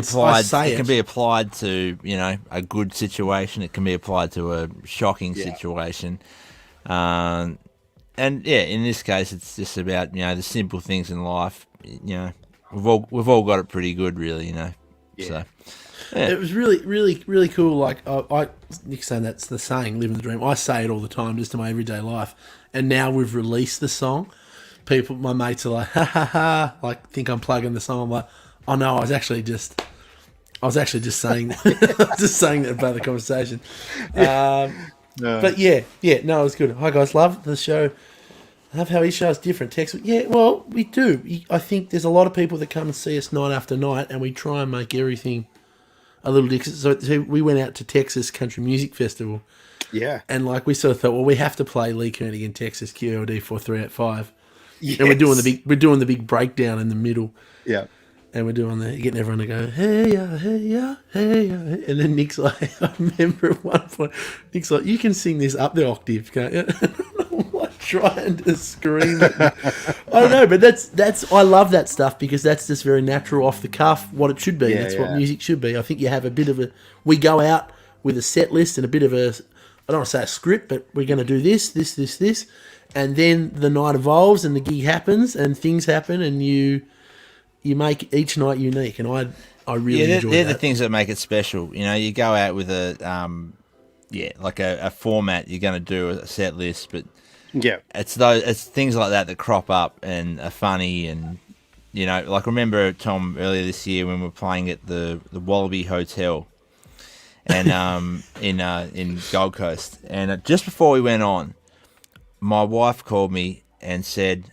applied to, you know, a good situation. It can be applied to a shocking situation. And yeah, in this case, it's just about, you know, the simple things in life. You know, we've all got it pretty good, really, you know. Yeah. So yeah. It was really, really, really cool. Like Nick's saying, that's the saying, "Livin the Dream." I say it all the time, just in my everyday life. And now we've released the song. My mates are like, ha ha ha, like think I'm plugging the song. I'm like, oh no, I was actually just saying that about the conversation. But yeah, no, it was good. Hi guys, love the show. Love how each show is different. Text, yeah, well, we do. I think there's a lot of people that come and see us night after night, and we try and make everything a little different. So we went out to Texas Country Music Festival. Yeah. And like we sort of thought, well, we have to play Lee Kernaghan, Texas, QLD 4385. Yes. And we're doing the big breakdown in the middle. Yeah. And we're getting everyone to go, hey ya, hey ya, hey ya. And then Nick's like, I remember at one point, Nick's like, you can sing this up the octave, can't you? I'm like trying to scream. I don't know, but that's I love that stuff because that's just very natural, off the cuff, what it should be. That's what music should be. I think you have a bit of we go out with a set list and a bit of I don't want to say a script, but we're going to do this. And then the night evolves and the gig happens and things happen and you make each night unique, and I really enjoy that. They're the things that make it special. You know, you go out with a format. You're going to do a set list, but it's things like that crop up and are funny, and you know, like remember Tom earlier this year when we were playing at the Wallaby Hotel, and in Gold Coast, and just before we went on, my wife called me and said,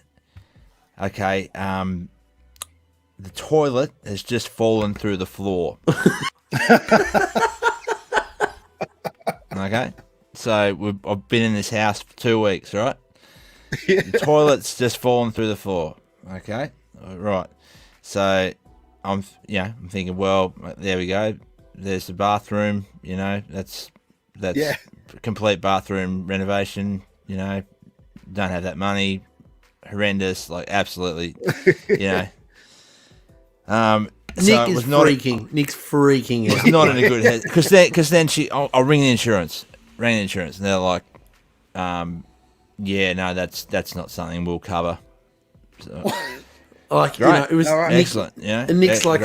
"Okay, the toilet has just fallen through the floor." Okay, so I've been in this house for 2 weeks, right? The toilet's just fallen through the floor. Okay, right. So I'm thinking, well, there we go. There's the bathroom. You know, that's complete bathroom renovation. You know, don't have that money. Horrendous, like absolutely. You know. Nick's freaking out. It's not in a good head because then I'll ring the insurance. And they're like, yeah, no, that's not something we'll cover. So, like, you know, it was excellent. Yeah, and Nick's worked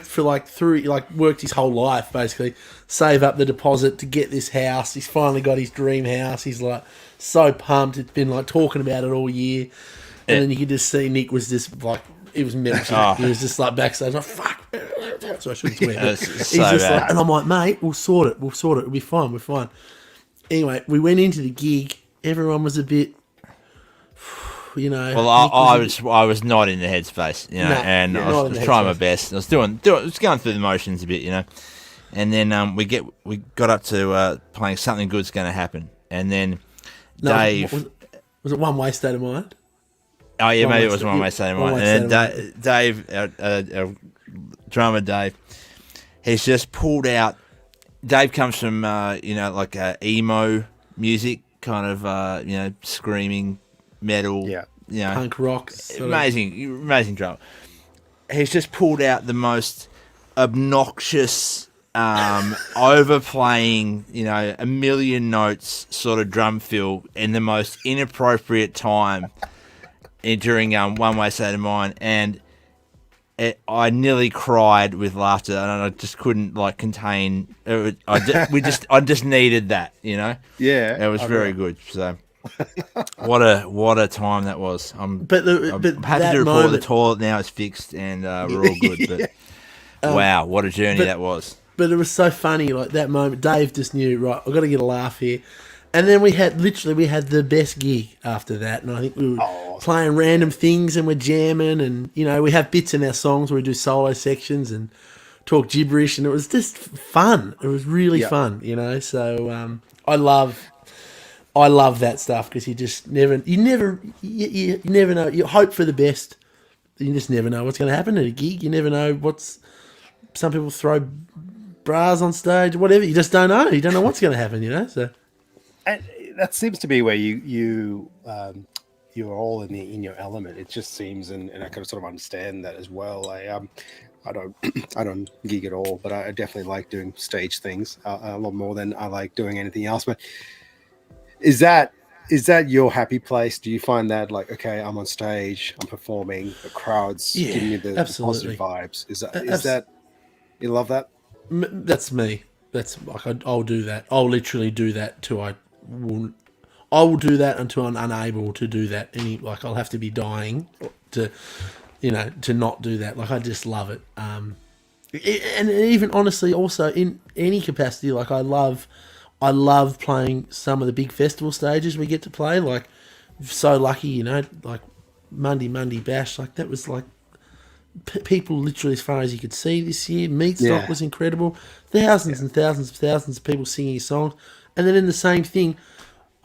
for worked his whole life basically, save up the deposit to get this house. He's finally got his dream house. He's like so pumped. It's been like talking about it all year, and then you could just see Nick was just like He was melting. He was just like backstage, like, fuck. So I shouldn't swear. He's so just bad. like, and I'm like, mate, we'll sort it. It'll be fine. We're fine. Anyway, we went into the gig. Everyone was a bit, you know. Well, I was not in the headspace, you know, and I was trying my best. I was I was going through the motions a bit, you know, and then we got up to playing Something Good's Going to Happen, and then Dave. Was it One Way State of Mind? Oh yeah, maybe it was One Way State of Mind. And then Dave, our drummer Dave, he's just pulled out. Dave comes from like emo music, kind of screaming metal, punk rock, amazing drummer. He's just pulled out the most obnoxious, overplaying, a million notes sort of drum fill in the most inappropriate time during One Way State of Mind, and I nearly cried with laughter, and I just couldn't contain. I just needed that, Yeah, it was very good. So, what a time that was. I'm happy to report the toilet now is fixed and we're all good. But wow, what a journey that was. But it was so funny, that moment. Dave just knew, right, I've got to get a laugh here. And then we had the best gig after that, and I think we were playing random things and we're jamming, and we have bits in our songs where we do solo sections and talk gibberish, and it was just fun. It was really fun, So I love that stuff because you never know. You hope for the best. You just never know what's going to happen at a gig. You never know some people throw bras on stage, whatever. You just don't know. You don't know what's going to happen. So. And that seems to be where you're all in your element. It just seems, and I can sort of understand that as well. I don't gig at all, but I definitely like doing stage things a lot more than I like doing anything else. But is that your happy place? Do you find that okay, I'm on stage, I'm performing, the crowd's giving me the positive vibes? Is that you love that? That's me. That's I'll do that. I'll literally do that till I will do that until I'm unable to do that. I'll have to be dying to not do that. I just love it. And even honestly, also in any capacity, I love playing some of the big festival stages we get to play. So lucky, Monday Bash. That was people literally as far as you could see this year. Meatstock was incredible. Thousands and thousands of people singing songs. And then in the same thing,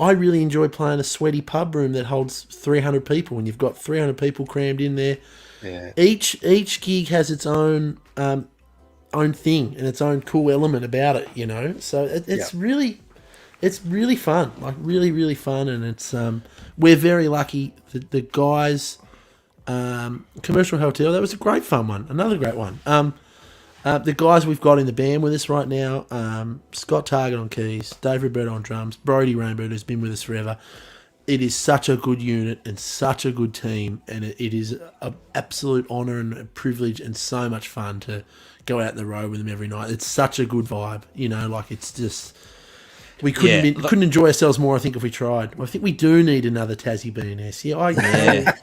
I really enjoy playing a sweaty pub room that holds 300 people, and you've got 300 people crammed in there. Yeah. Each gig has its own thing and its own cool element about it, So it's really fun, really, really fun, and it's we're very lucky. The guys, Commercial Hotel, that was a great fun one, another great one. The guys we've got in the band with us right now, Scott Target on keys, Dave Roberto on drums, Brody Rainbow, who's been with us forever. It is such a good unit and such a good team, and it is an absolute honour and a privilege and so much fun to go out the road with them every night. It's such a good vibe, it's just... We couldn't enjoy ourselves more, I think, if we tried. I think we do need another Tassie BNS. Yeah, I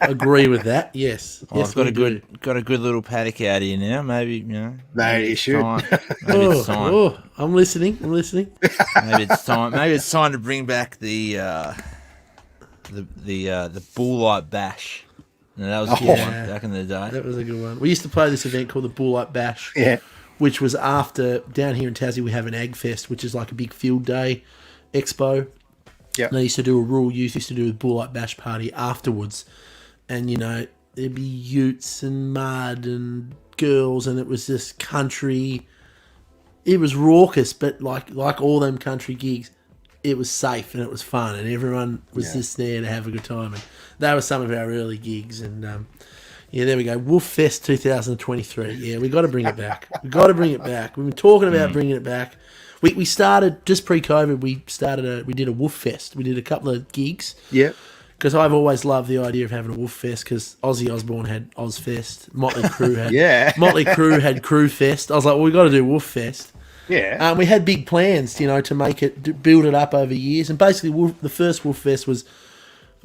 agree with that. Yes. I've got a good little paddock out here now. Maybe Maybe you should. Maybe it's time. I'm listening. Maybe it's time. Maybe it's time to bring back the Bull Light Bash. No, that was a good one back in the day. That was a good one. We used to play this event called the Bull Light Bash. Yeah. Which was after, down here in Tassie, we have an Ag Fest, which is like a big field day expo. Yeah. They used to do rural youth used to do a Bull Light Bash party afterwards. And, there'd be utes and mud and girls, and it was just country. It was raucous, but like all them country gigs, it was safe and it was fun, and everyone was just there to have a good time. And that was some of our early gigs, and there we go. Wolf Fest 2023. Yeah, we got to bring it back. We've been talking about bringing it back. We started just pre-COVID. We did a Wolf Fest. We did a couple of gigs. Yeah. Because I've always loved the idea of having a Wolf Fest. Because Ozzy Osbourne had Oz Fest. Motley Crue had Crew Fest. I was like, well, we got to do Wolf Fest. Yeah. We had big plans, to make it, build it up over years. And basically, the first Wolf Fest was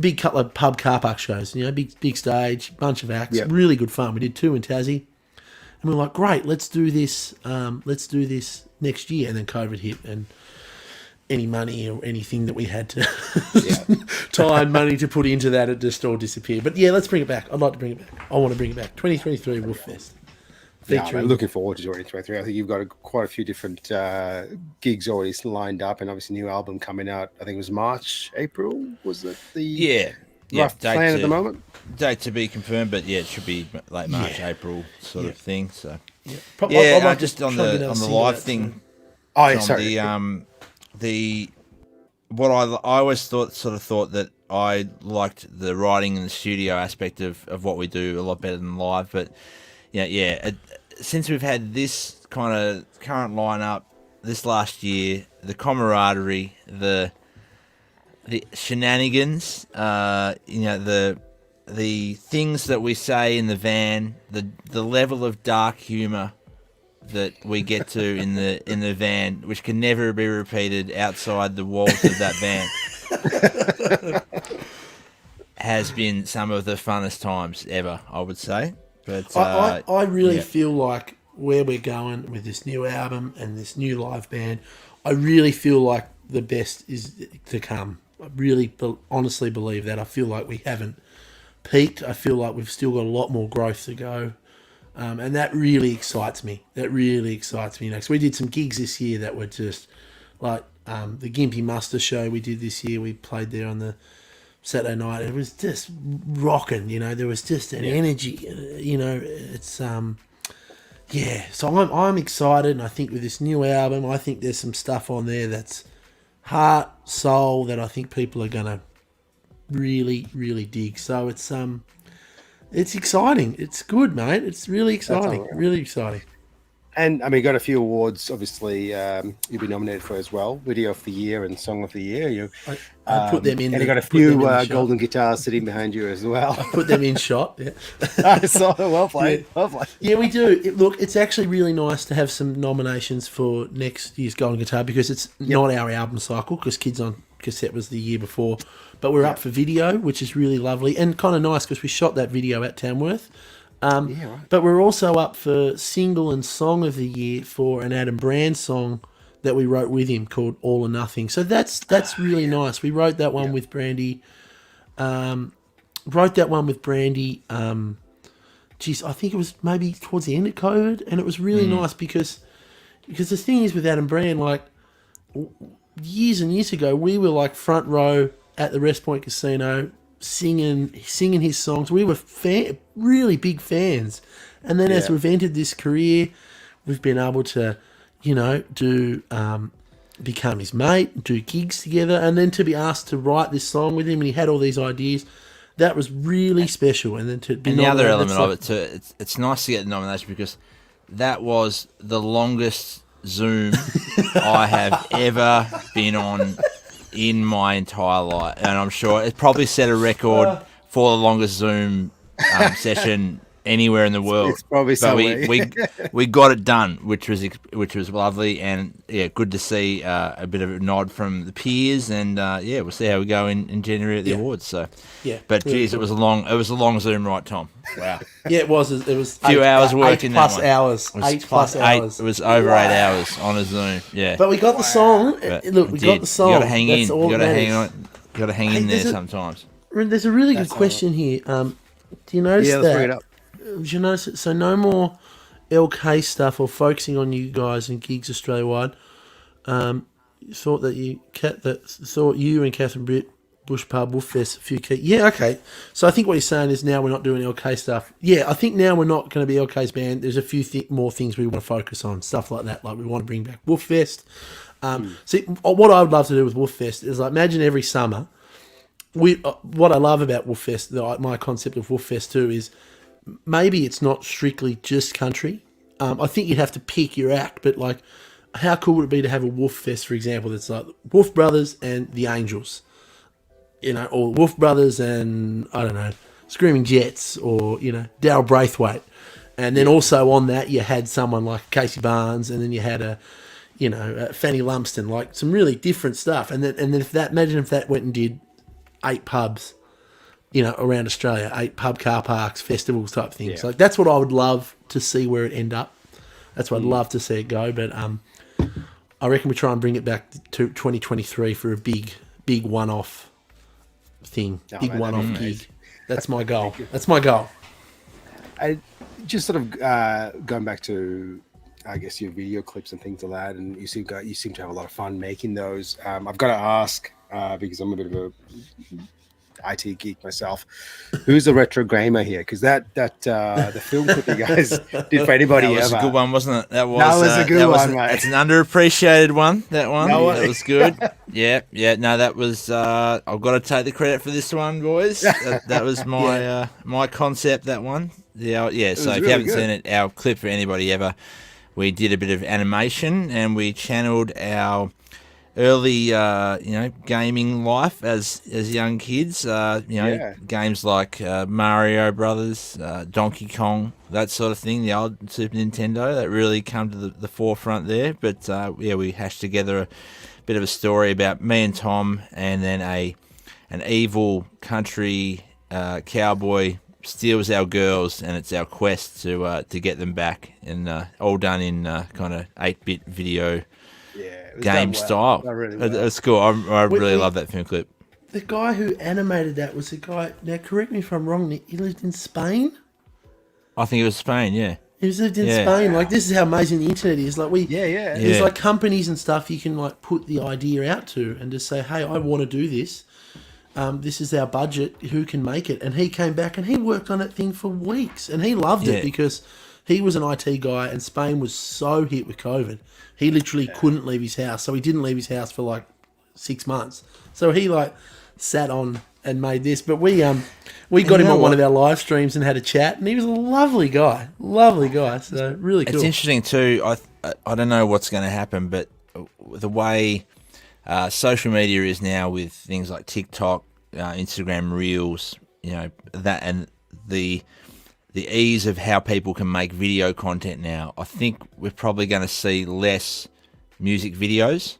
big couple of pub car park shows, big stage, bunch of acts, Yep. really good fun. We did 2 in Tassie, and we're like, great, let's do this next year. And then COVID hit, and any money or anything that we had to time money to put into that, it just all disappeared. But yeah, let's bring it back. I'd like to bring it back. I want to bring it back. 2023 Wolf Fest. Yeah, I'm looking forward to 2023. I think you've got quite a few different gigs already lined up, and obviously new album coming out. I think it was March, April. Was it the rough plan at the moment? Date to be confirmed, but yeah, it should be late March, April sort of thing. So just on the live thing. Oh, yeah, sorry. What I always thought that I liked the writing and the studio aspect of what we do a lot better than live, but since we've had this kind of current lineup this last year, the camaraderie, the shenanigans, the things that we say in the van, the level of dark humour that we get to in the van, which can never be repeated outside the walls of that van, has been some of the funnest times ever, I would say. But I really feel like where we're going with this new album and this new live band, I really feel like the best is to come. I really honestly believe that. I feel like we haven't peaked. I feel like we've still got a lot more growth to go. And that really excites me. Because we did some gigs this year that were just like the Gimpy Muster show we did this year. We played there on the Saturday night. It was just rocking, there was just an energy, it's so I'm excited, and I think with this new album, I think there's some stuff on there that's heart, soul, that I think people are gonna really, really dig. So it's exciting. It's good, mate. It's really exciting. Right. Really exciting. And I mean, you got a few awards. Obviously, you've been nominated for as well. Video of the Year and Song of the Year. I put them in. And you got a few golden guitars sitting behind you as well. I put them in shot. Yeah. I saw it. Well played. Yeah. Well played. Yeah, we do. Look, it's actually really nice to have some nominations for next year's Golden Guitar, because it's not our album cycle, because Kids on Cassette was the year before. But we're up for video, which is really lovely and kind of nice, because we shot that video at Tamworth. Right. But we're also up for single and song of the year for an Adam Brand song that we wrote with him called All or Nothing. So that's really nice. We wrote that one with Brandy. I think it was maybe towards the end of COVID, and it was really nice because the thing is with Adam Brand, like years and years ago, we were like front row at the Rest Point Casino, singing his songs. We were really big fans, and then as we've entered this career, we've been able to, do become his mate, do gigs together, and then to be asked to write this song with him, and he had all these ideas. That was really special. And then to be the other element of it too, it's nice to get the nomination, because that was the longest Zoom I have ever been on in my entire life, and I'm sure it probably set a record for the longest Zoom session anywhere in the world. It's probably we got it done, which was lovely, and good to see a bit of a nod from the peers, and we'll see how we go in January at the awards. So but really geez, cool. It was a long Zoom, right, Tom? Wow. Yeah, it was. It was a few hours working. 8+ hours. 8+ hours. It was over 8 hours on a Zoom. Yeah. But we got the song. Look, we got the song. You got to hang in. You got to hang on. You got to hang in there sometimes. There's a really good question here. Do you notice that? Let's bring it up. Did you notice it? So no more LK stuff or focusing on you guys and gigs Australia wide. Thought you and Catherine Britt, Bush Pub, Wolf Fest, a few key. Yeah, okay. So I think what you're saying is now we're not doing LK stuff. Yeah, I think now we're not going to be LK's band. There's a few more things we want to focus on, stuff like that. Like we want to bring back Wolf Fest. See, what I would love to do with Wolf Fest is like imagine every summer. What I love about Wolf Fest, my concept of Wolf Fest too, is maybe it's not strictly just country. I think you'd have to pick your act, but like, how cool would it be to have a Wolf Fest, for example, that's like Wolfe Brothers and the Angels, or Wolfe Brothers and, I don't know, Screaming Jets, or, Daryl Braithwaite. And then also on that, you had someone like Casey Barnes, and then you had Fanny Lumsden, like some really different stuff. And then imagine if that went and did 8 pubs around Australia, 8 pub car parks, festivals type things. Yeah. Like that's what I would love to see where it end up. That's what I'd love to see it go. But I reckon we try and bring it back to 2023 for a big one-off thing, big one-off gig. That's my goal. That's my goal. I just sort of going back to, I guess, your video clips and things like that, and you seem to have a lot of fun making those. I've got to ask because I'm a bit of a IT geek myself. Who's the retro gamer here? Because the film clip you guys did for anybody that was ever. a good one, wasn't it? That was a good one, mate. It's an underappreciated one. That was good. Yeah. No, that was. I've got to take the credit for this one, boys. That was my my concept. That one. So if really you haven't good. seen it, our clip for anybody ever, we did a bit of animation and we channeled our early, gaming life as young kids. Games like Mario Brothers, Donkey Kong, that sort of thing. The old Super Nintendo that really come to the forefront there. But we hashed together a bit of a story about me and Tom, and then an evil country cowboy steals our girls, and it's our quest to get them back. And all done in kind of 8-bit video. Game style. It's cool. I really love that film clip. The guy who animated that was the guy. Now, correct me if I'm wrong, Nick. He lived in Spain. I think it was Spain. Yeah. He lived in Spain. Like, this is how amazing the internet is. Like there's like companies and stuff you can like put the idea out to and just say, hey, I want to do this. This is our budget. Who can make it? And he came back and he worked on that thing for weeks, and he loved it because he was an IT guy, and Spain was so hit with COVID. He literally couldn't leave his house, so he didn't leave his house for like 6 months. So he like sat on and made this. But we got him on one of our live streams and had a chat, and he was a lovely guy. So really cool. It's interesting too. I don't know what's going to happen, but the way social media is now with things like TikTok, Instagram Reels, that, and the ease of how people can make video content now, I think we're probably going to see less music videos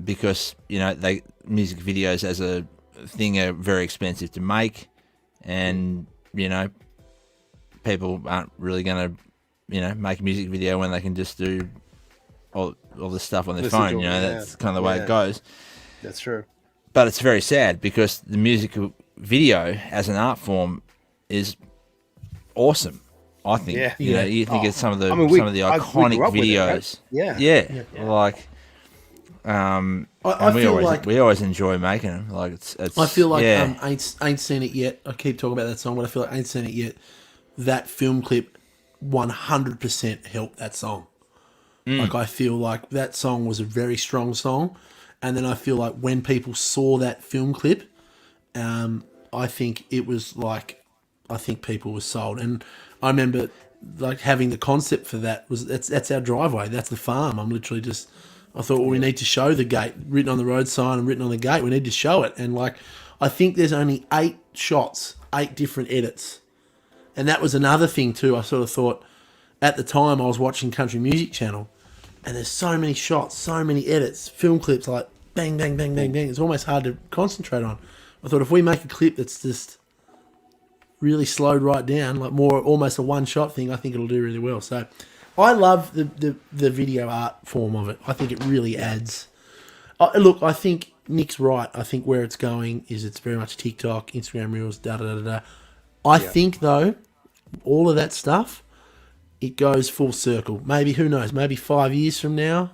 because, music videos as a thing are very expensive to make, and, people aren't really going to, make a music video when they can just do all the stuff on their phone. That's kind of the way it goes. That's true. But it's very sad because the music video as an art form is awesome, I think. You think it's some of the iconic videos. We always enjoy making them. Like it's I feel like ain't seen it yet. I keep talking about that song, but I feel like I ain't seen it yet. That film clip 100% helped that song. Like I feel like that song was a very strong song, and then I feel like when people saw that film clip, I think it was like, I think people were sold. And I remember like having the concept for that was that's our driveway, that's the farm. I'm literally just, I thought, well, we need to show the gate, written on the road sign and written on the gate. We need to show it. And like, I think there's only 8 shots, 8 different edits. And that was another thing too. I sort of thought at the time I was watching Country Music Channel, and there's so many shots, so many edits, film clips, like bang, bang, bang, bang, bang. It's almost hard to concentrate on. I thought if we make a clip that's just really slowed right down, like more almost a one-shot thing, I think it'll do really well. So I love the video art form of it. I think it really adds. Look, I think Nick's right. I think where it's going is it's very much TikTok, Instagram Reels, da-da-da-da-da. I think, though, all of that stuff, it goes full circle. Maybe, who knows, maybe 5 years from now,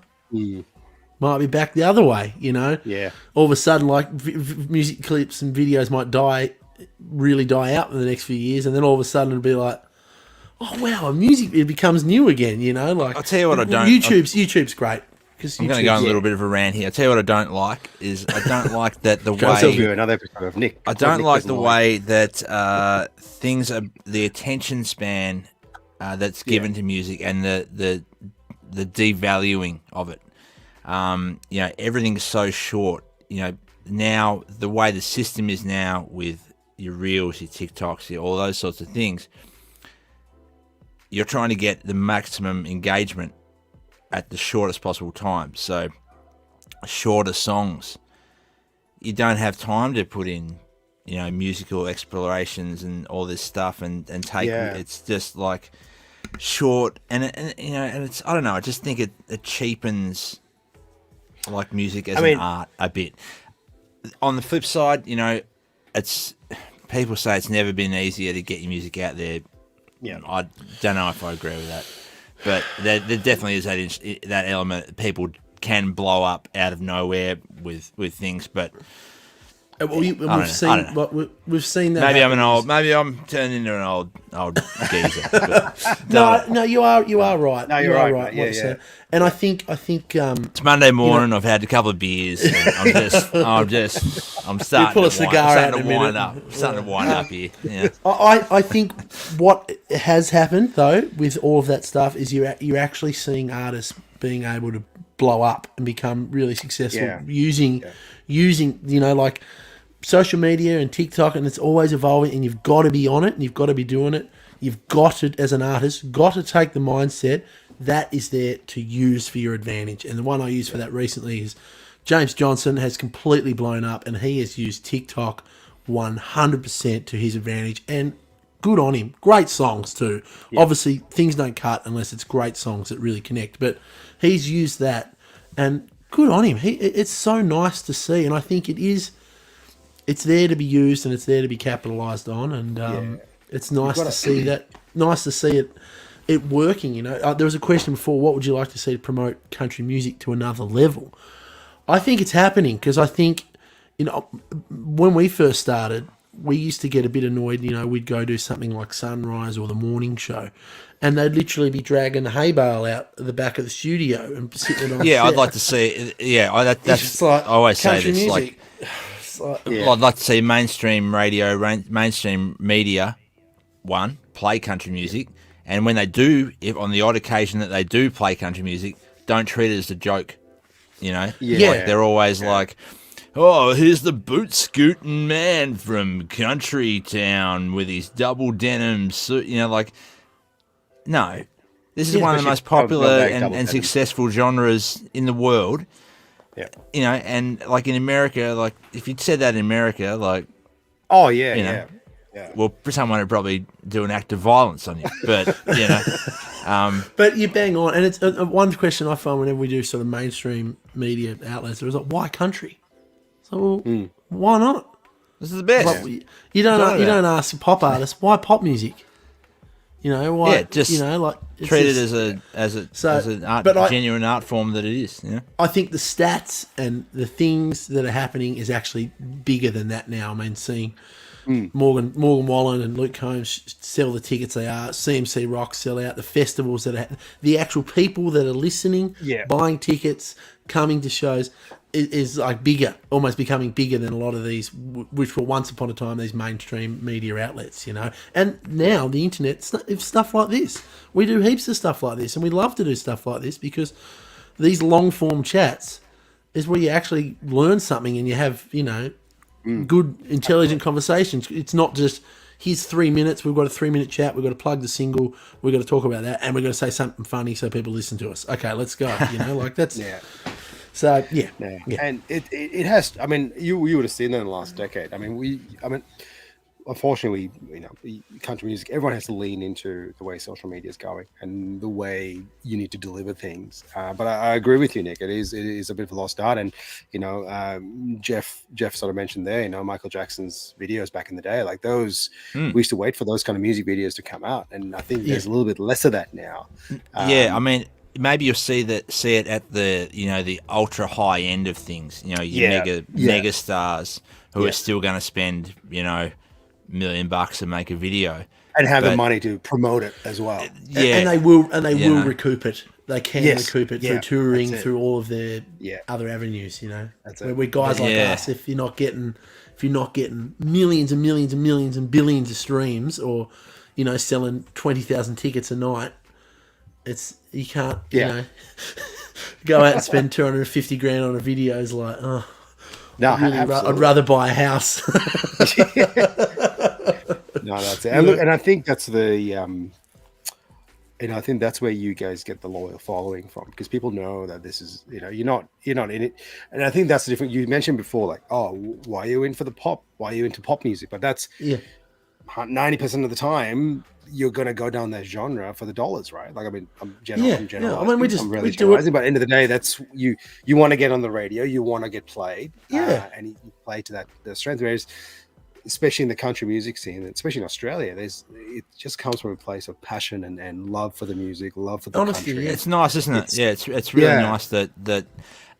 might be back the other way, Yeah. All of a sudden, like, music clips and videos might really die out in the next few years, and then all of a sudden it'll be like, oh, wow, it becomes new again, Like, I'll tell you what I don't... YouTube's great. I'm going to go on a little bit of a rant here. I'll tell you what I don't like is I don't like that the way... another episode of Nick. I don't like the way that things are... The attention span that's given to music and the devaluing of it. Everything's so short. Now the way the system is now with your Reels, your TikToks, all those sorts of things, you're trying to get the maximum engagement at the shortest possible time. So shorter songs. You don't have time to put in, musical explorations and all this stuff, and take it's just like short, and it's, I don't know, I just think it cheapens like music as an art a bit. On the flip side, it's, people say it's never been easier to get your music out there. Yeah, I don't know if I agree with that, but there definitely is that element that people can blow up out of nowhere with things, but we've seen that. Maybe I'm turning into an old geezer. But no, you are right. No, you're right. Yeah. And I think it's Monday morning. I've had a couple of beers. And I'm starting to wind up. Starting to wind up here. Yeah. I think what has happened though with all of that stuff is you're actually seeing artists being able to blow up and become really successful using like social media and TikTok, and it's always evolving, and you've got to be on it, and you've got to be doing it. You've got to, as an artist, got to take the mindset that is there to use for your advantage. And the one I used for that recently is James Johnson has completely blown up, and he has used TikTok 100% to his advantage, and good on him. Great songs too. Yeah. Obviously, things don't cut unless it's great songs that really connect, but he's used that, and good on him. It's so nice to see, and I think it's there to be used, and it's there to be capitalised on, and it's nice to see that. Nice to see it working. There was a question before: what would you like to see to promote country music to another level? I think it's happening, because I think when we first started, we used to get a bit annoyed. We'd go do something like Sunrise or the morning show, and they'd literally be dragging the hay bale out the back of the studio and sitting on. Yeah, set. I'd like to see. Yeah, that's like I always say this. Music. I'd like to see mainstream radio, mainstream media, play country music, and when they do, if on the odd occasion that they do play country music, don't treat it as a joke. Like they're always like, oh, here's the boot scooting man from country town with his double denim suit. Like, no, this is one of the most popular and successful genres in the world. Yeah. And like in America, like if you'd said that in America, like, oh yeah. Well, someone would probably do an act of violence on you, but but you bang on, and it's one question I find whenever we do sort of mainstream media outlets, there's like, why country? So why not? This is the best. Like, you don't ask a pop artist why pop music. Why? Yeah, just treat it as a genuine art form that it is. I think the stats and the things that are happening is actually bigger than that now. I mean, seeing Morgan Wallen and Luke Combs sell the tickets they are, CMC Rock sell out, the festivals that are, the actual people that are listening, buying tickets, coming to shows is like bigger, almost becoming bigger than a lot of these, which were once upon a time these mainstream media outlets, And now the internet, stuff like this. We do heaps of stuff like this, and we love to do stuff like this because these long form chats is where you actually learn something and you have, good, intelligent conversations. It's not just, here's 3 minutes, we've got a 3 minute chat, we've got to plug the single, we've got to talk about that, and we've got to say something funny so people listen to us. Okay, let's go. Like that's... Yeah. So and it has. I mean, you would have seen that in the last decade. I mean, unfortunately, country music. Everyone has to lean into the way social media is going and the way you need to deliver things. But I agree with you, Nick. It is a bit of a lost art. And Jeff sort of mentioned there. Michael Jackson's videos back in the day, like those. We used to wait for those kind of music videos to come out, and I think there's a little bit less of that now. I mean. Maybe you'll see it at the the ultra high end of things. Mega stars who are still going to spend $1 million to make a video and have the money to promote it as well. And they will recoup it. They can recoup it through touring, through all of their other avenues. That's it. Where guys like us, if you're not getting millions and millions and millions and billions of streams, or selling 20,000 tickets a night. You can't, go out and spend 250 grand on a video. Is like, no, I'd rather buy a house. No, that's it. And I think that's the And I think that's where you guys get the loyal following from, because people know that this is, you're not in it. And I think that's the difference. You mentioned before, like, oh, why are you in for the pop? Why are you into pop music? But that's 90% of the time you're going to go down that genre for the dollars, right? Like, I mean, I'm generalizing. I mean, I'm really generalizing, but at the end of the day, that's you want to get on the radio, you want to get played, and you play to the strength. Whereas, especially in the country music scene, especially in Australia, it just comes from a place of passion and love for the music, love for the country. It's nice, isn't it? It's really nice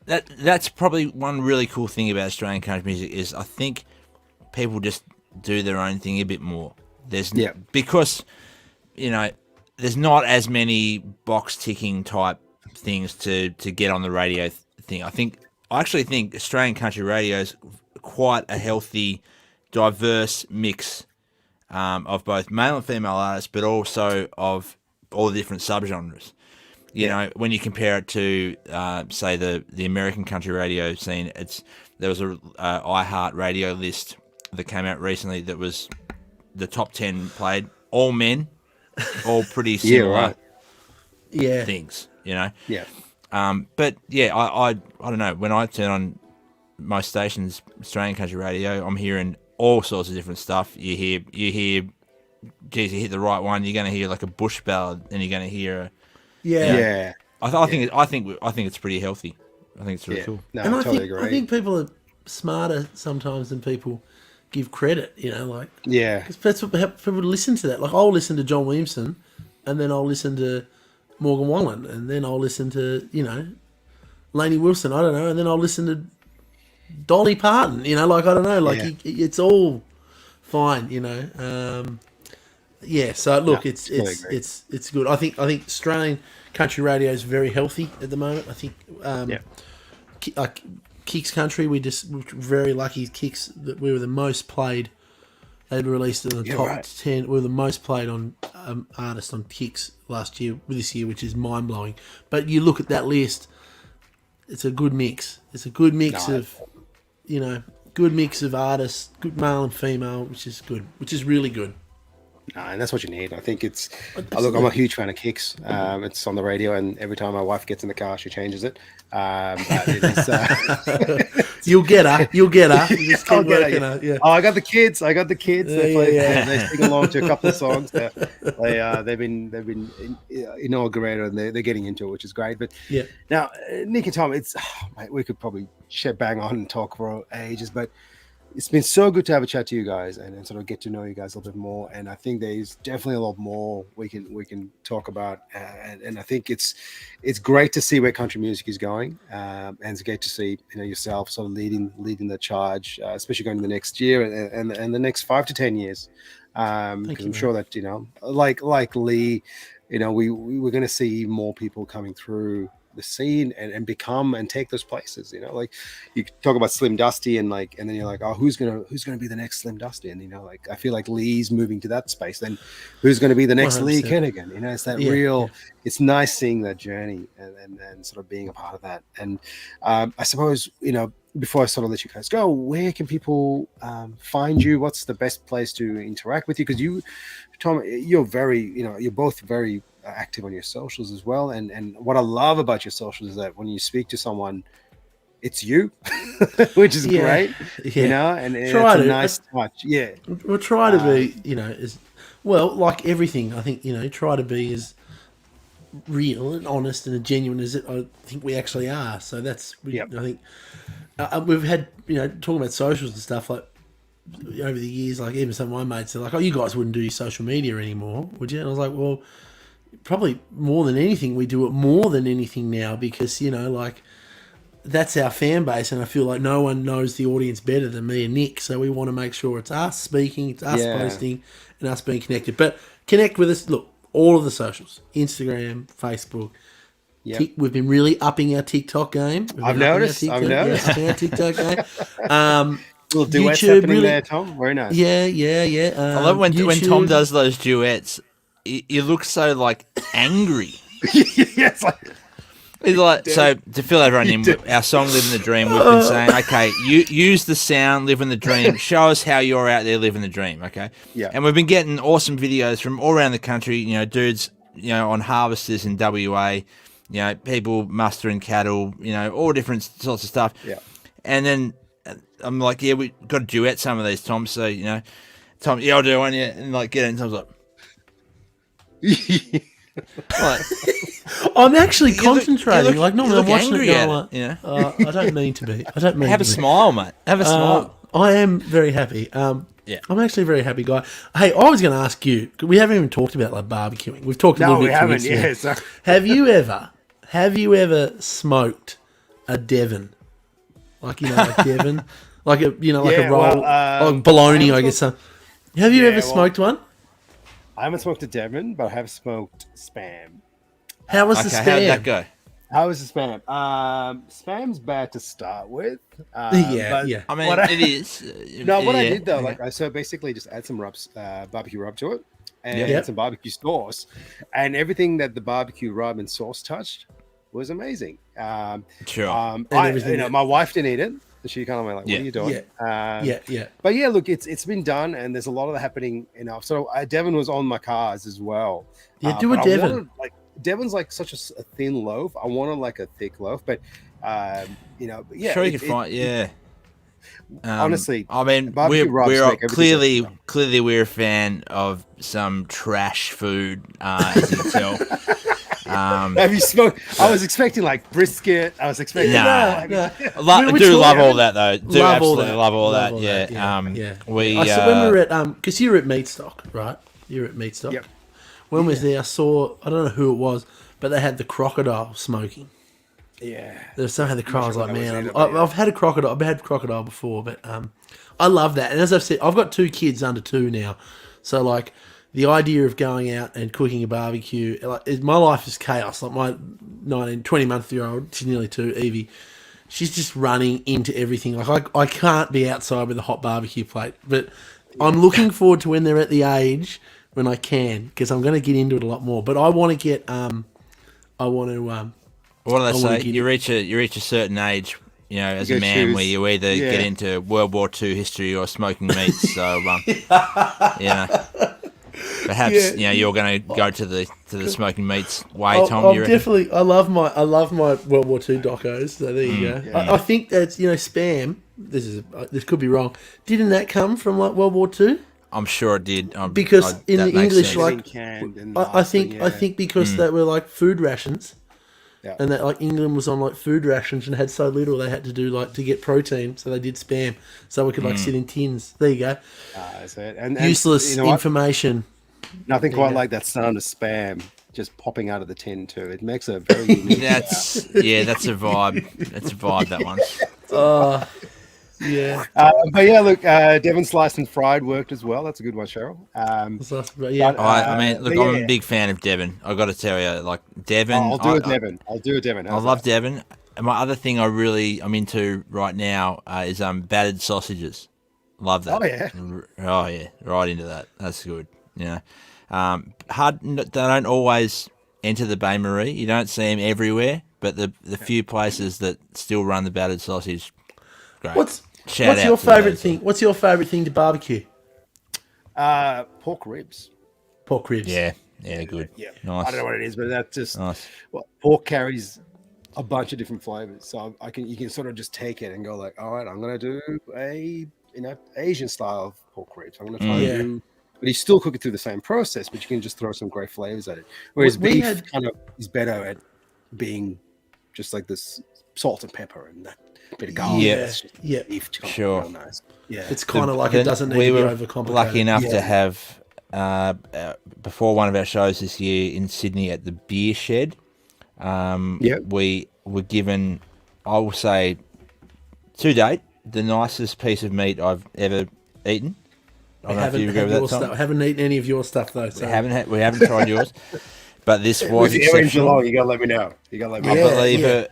that's probably one really cool thing about Australian country music is I think people just do their own thing a bit more. Because there's not as many box ticking type things to get on the radio thing. I actually think Australian country radio is quite a healthy, diverse mix of both male and female artists, but also of all the different subgenres. You know, when you compare it to, say, the American country radio scene, there was a iHeart Radio list that came out recently that was the top 10 played, all men, all pretty similar things, but I don't know, when I turn on most stations, Australian country radio, I'm hearing all sorts of different stuff. You hear, geez, you hit the right one, you're going to hear like a bush ballad, and you're going to hear I think it's pretty healthy. I think it's really cool. No, and I totally agree. I think people are smarter sometimes than people give credit, because that's what people listen to that. Like, I'll listen to John Williamson, and then I'll listen to Morgan Wallen, and then I'll listen to, Lainey Wilson, I don't know, and then I'll listen to Dolly Parton, I don't know, it's all fine, so look, it's good. I think Australian country radio is very healthy at the moment. I think Kicks Country, we're very lucky. Kicks, that we were the most played. They'd released in the top 10. We were the most played on artist on Kicks this year, which is mind blowing. But you look at that list, it's a good mix. It's a good mix of artists, good male and female, which is good, which is really good. And that's what you need. I think I'm a huge fan of Kicks. It's on the radio, and every time my wife gets in the car, she changes it. But it is, You'll get her. You just keep working her. Yeah. Oh, I got the kids. They sing along to a couple of songs. They've been inaugurated, and they're getting into it, which is great. But now, Nick and Tom, we could probably bang on and talk for ages, but it's been so good to have a chat to you guys and sort of get to know you guys a little bit more. And I think there's definitely a lot more we can talk about. And I think it's great to see where country music is going. And it's great to see yourself sort of leading the charge, especially going to the next year and the next 5 to 10 years. Because I'm sure that like Lee, we're going to see more people coming through the scene and become and take those places. Like you talk about Slim Dusty and then you're like, oh, who's gonna be the next Slim Dusty? And I feel like Lee's moving to that space. Then who's going to be the next 100%. Lee Kernaghan? It's that real. It's nice seeing that journey and sort of being a part of that. And I suppose before I sort of let you guys go, where can people find you? What's the best place to interact with you? Because you, Tom, you're very, you're both very active on your socials as well. And what I love about your socials is that when you speak to someone, it's you, which is great, and it's a nice touch. Yeah. We'll try to be, as well, like everything, I think, try to be as real and honest and genuine as I think we actually are. So that's, I think, we've had, talking about socials and stuff, like over the years, like even some of my mates are like, oh, you guys wouldn't do your social media anymore, would you? And I was like, well, probably more than anything, we do it more than anything now because, that's our fan base, and I feel like no one knows the audience better than me and Nick, so we want to make sure it's us speaking, it's us posting, and us being connected. But connect with us, look, all of the socials, Instagram, Facebook. Yep. We've been really upping our TikTok game. I've noticed. Upping our TikTok game. Little duets happening there, Tom. Very nice. Yeah. I love when Tom does those duets. You look so angry. Yes, He's like, so to fill everyone in, our song "Livin the Dream," we've been saying, okay, you use the sound, living the dream. Show us how you're out there living the dream, okay? Yeah. And we've been getting awesome videos from all around the country. Dudes on harvesters in WA, people mustering cattle, all different sorts of stuff. Yeah. And then I'm like, yeah, we got to duet some of these, Tom. So, Tom, yeah, I'll do one, yeah. And like, get it. And Tom's like, like I'm actually concentrating. Like, normally I'm watching it going like, it, I don't mean to be. I don't mean Have to a be. smile, mate. Have a smile. I am very happy. Yeah. I'm actually a very happy guy. Hey, I was going to ask you, we haven't even talked about like barbecuing. We've talked a little bit. No, we haven't. Yeah. So. Have you ever smoked a Devon? Like, like Devon? Like a, like a roll, like bologna, I guess. Have you ever smoked one? I haven't smoked a Devon, but I have smoked Spam. How was the Spam? How did that go? How was the Spam? Spam's bad to start with. Yeah. I mean, it is. What I did though, so basically just add some rubs, barbecue rub to it, and some barbecue sauce, and everything that the barbecue rub and sauce touched was amazing. Sure. My wife didn't eat it. She kind of went like, "What are you doing?" Yeah. But yeah, look, it's been done, and there's a lot of that happening enough. So Devon was on my cars as well. Yeah, do a Devon. Devon's like such a thin loaf. I wanted like a thick loaf, but yeah, sure you could find. Yeah. Honestly, I mean, we're clearly we're a fan of some trash food, as you can tell. Have you smoked? I was expecting like brisket. I was expecting. I do love all that though. Do absolutely love all that. Yeah. So when we were at because you were at Meatstock, right? You were at Meatstock. Yep. When was there? I saw. I don't know who it was, but they had the crocodile smoking. Yeah. They had the crocodile. I was like, man, I've had a crocodile. I've had crocodile before, but I love that. And as I've said, I've got 2 kids under 2 now, so like. The idea of going out and cooking a barbecue, my life is chaos. Like my 20-month-year-old, she's nearly 2, Evie, she's just running into everything. Like I can't be outside with a hot barbecue plate. But I'm looking forward to when they're at the age when I can, because I'm going to get into it a lot more. But I want to get, what do they say? You reach a certain age, as a man, where you either get into World War II history or smoking meats. So, perhaps you're going to go to the smoking meats way, Tom. I love my World War II docos. So there you go. Yeah. I think that's Spam. This could be wrong. Didn't that come from like World War II? I'm sure it did. Because in the English, sense. I think because they were like food rations. Yeah. And that like England was on like food rations and had so little they had to do like to get protein, so they did Spam, so we could like sit in tins. There you go. That's it. And useless information. Nothing quite like that sound of Spam just popping out of the tin too. It makes a very unique. That's a vibe. That's a vibe. That one. Yeah. But yeah, look, Devon sliced and fried worked as well. That's a good one, Cheryl. I'm a big fan of Devon. I got to tell you, like Devon. I'll do a Devon. I love Devon. And my other thing I'm into right now is battered sausages. Love that. Oh yeah, right into that. That's good. Hard. They don't always enter the Bain Marie. You don't see them everywhere, but the few places that still run the battered sausage, great. What's your favourite thing? What's your favourite thing to barbecue? Pork ribs. Pork ribs. Yeah, good. Yeah. Nice. I don't know what it is, but that's just nice. Well, pork carries a bunch of different flavors, so you can sort of just take it and go like, all right, I'm gonna do a Asian style pork ribs. I'm gonna try and do. But you still cook it through the same process, but you can just throw some great flavors at it. Whereas beef kind of is better at being just like this salt and pepper and that bit of garlic. Yeah. Beef sure. Real nice. Yeah. It's kind of like it doesn't need to be overcomplicated. Lucky enough to have before one of our shows this year in Sydney at the Beer Shed. We were given, I will say, to date, the nicest piece of meat I've ever eaten. I haven't eaten any of your stuff though. So. We haven't tried yours, but this was exceptional. You gotta let me know. I believe it.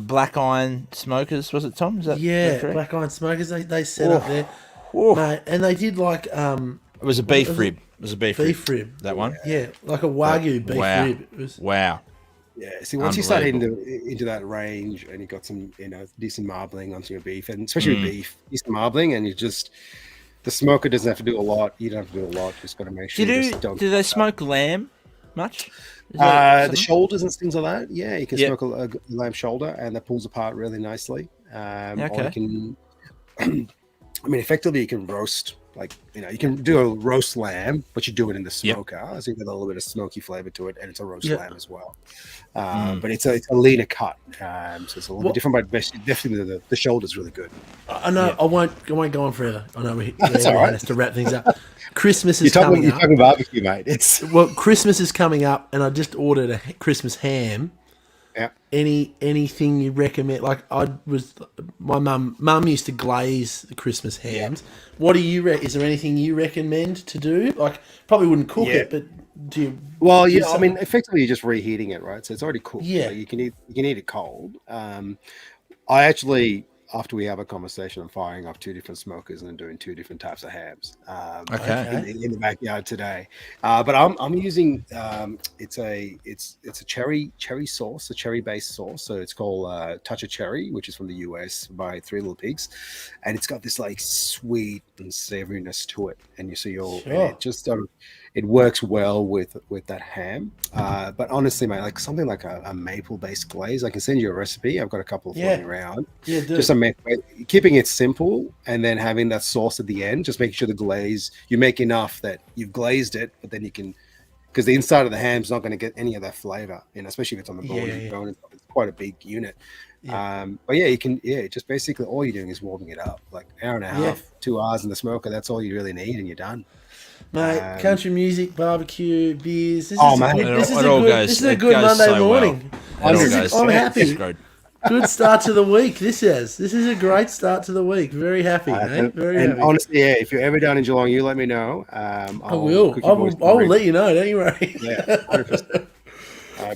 Black Iron Smokers, was it, Tom? Is that correct? Black Iron Smokers. They set up there, mate, and they did like it was a beef rib. It was a beef rib. That one. Yeah, like a Wagyu beef rib. It was, wow. Yeah, see, once you start into that range and you got some, decent marbling onto your beef, and especially with beef, decent marbling, and the smoker doesn't have to do a lot. You don't have to do a lot. Just got to make sure. Do they smoke lamb much? The shoulders and things like that. Yeah, you can Yep. smoke a lamb shoulder, and that pulls apart really nicely. Or you can, I mean, effectively, you can roast. Like, you can do a roast lamb, but you do it in the smoker, so you get a little bit of smoky flavor to it, and it's a roast lamb as well. But it's a leaner cut, so it's a little bit different. But definitely, the shoulder's really good. I know. I won't go on forever. I know That's all right. has to wrap things up. Christmas is coming up. You're talking barbecue, mate. Well, Christmas is coming up, and I just ordered a Christmas ham. Yeah. Anything you recommend? Like, my mum used to glaze the Christmas hams. Yeah. What do you is there anything you recommend to do? Like, probably wouldn't cook it, but do you? Well, I mean, effectively you're just reheating it, right? So it's already cooked. Yeah. So you can eat it cold. I actually, after we have a conversation, I'm firing off 2 different smokers and doing 2 different types of hams. In the backyard today. But I'm using it's a cherry sauce, a cherry based sauce. So it's called Touch of Cherry, which is from the US by Three Little Pigs, and it's got this like sweet and savoriness to it. And it just it works well with that ham. But honestly, mate, like something like a maple based glaze, I can send you a recipe. I've got a couple of floating around. Yeah, just keeping it simple, and then having that sauce at the end. Just making sure the glaze, you make enough that you've glazed it, but then you can, because the inside of the ham's not going to get any of that flavor, especially if it's on the bone. It's quite a big unit. But you can, just basically all you're doing is warming it up, like an hour and a half, 2 hours in the smoker. That's all you really need, and you're done. Mate, country music, barbecue, beers. This is a good Monday morning. I'm happy. Good start to the week. This is a great start to the week. Very happy, mate. Very happy. Honestly, if you're ever down in Geelong, you let me know. I will let you know. Don't you worry. Yeah, 100%.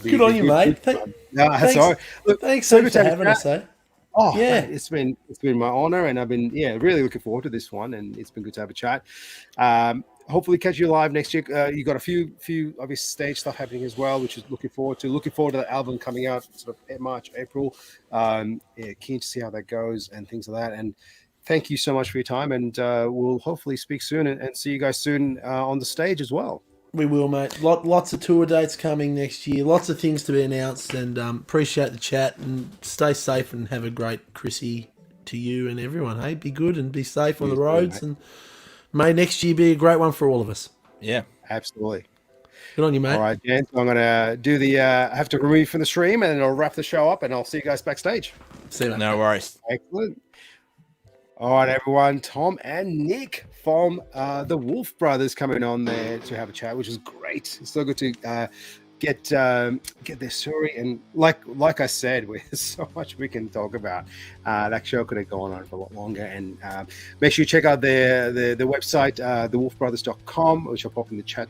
Good on you, mate. Thanks so much for having us, eh? Oh, yeah, it's been my honor, and I've been really looking forward to this one, and it's been good to have a chat. Hopefully catch you live next year. You got a few obvious stage stuff happening as well, which is looking forward to the album coming out sort of March, April. Keen to see how that goes and things like that. And thank you so much for your time, and we'll hopefully speak soon and see you guys soon on the stage as well. We will, mate. Lots of tour dates coming next year. Lots of things to be announced, and appreciate the chat, and stay safe and have a great Chrissy to you and everyone. Hey, be good and be safe on the roads, and may next year be a great one for all of us. Yeah, absolutely. Good on you, mate. All right, Jan. So I'm gonna do I have to remove you from the stream, and then I'll wrap the show up, and I'll see you guys backstage. See you, mate. No worries. Excellent. All right, everyone. Tom and Nick from the Wolfe Brothers coming on there to have a chat, which is great. It's so good to get their story. And like I said, there's so much we can talk about. That show could have gone on for a lot longer. And make sure you check out the website, thewolfebrothers.com, which I'll pop in the chat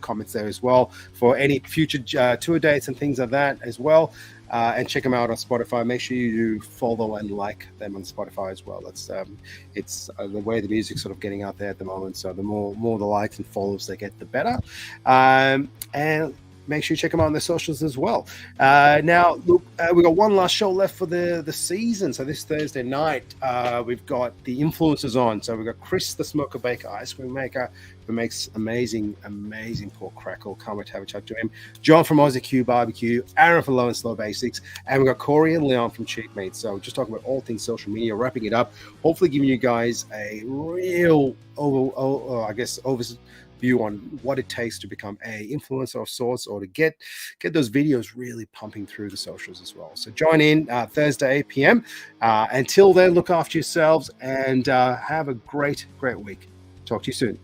comments there as well for any future tour dates and things like that as well. And check them out on Spotify. Make sure you follow and like them on Spotify as well. That's it's the way the music's sort of getting out there at the moment. So the more the likes and follows they get, the better. And make sure you check them out on their socials as well. Now, look, we've got one last show left for the season. So this Thursday night, we've got the influencers on. So we've got Chris, the smoker baker, ice cream maker, who makes amazing pork crackle. Can't wait to have a chat to him. John from Aussie Q Barbecue, Aaron from Low and Slow Basics, and we've got Corey and Leon from Cheap Meat. So just talking about all things social media, wrapping it up, hopefully giving you guys a real overview on what it takes to become a influencer of sorts, or to get those videos really pumping through the socials as well. So join in Thursday 8 p.m. Until then, look after yourselves and have a great week. Talk to you soon.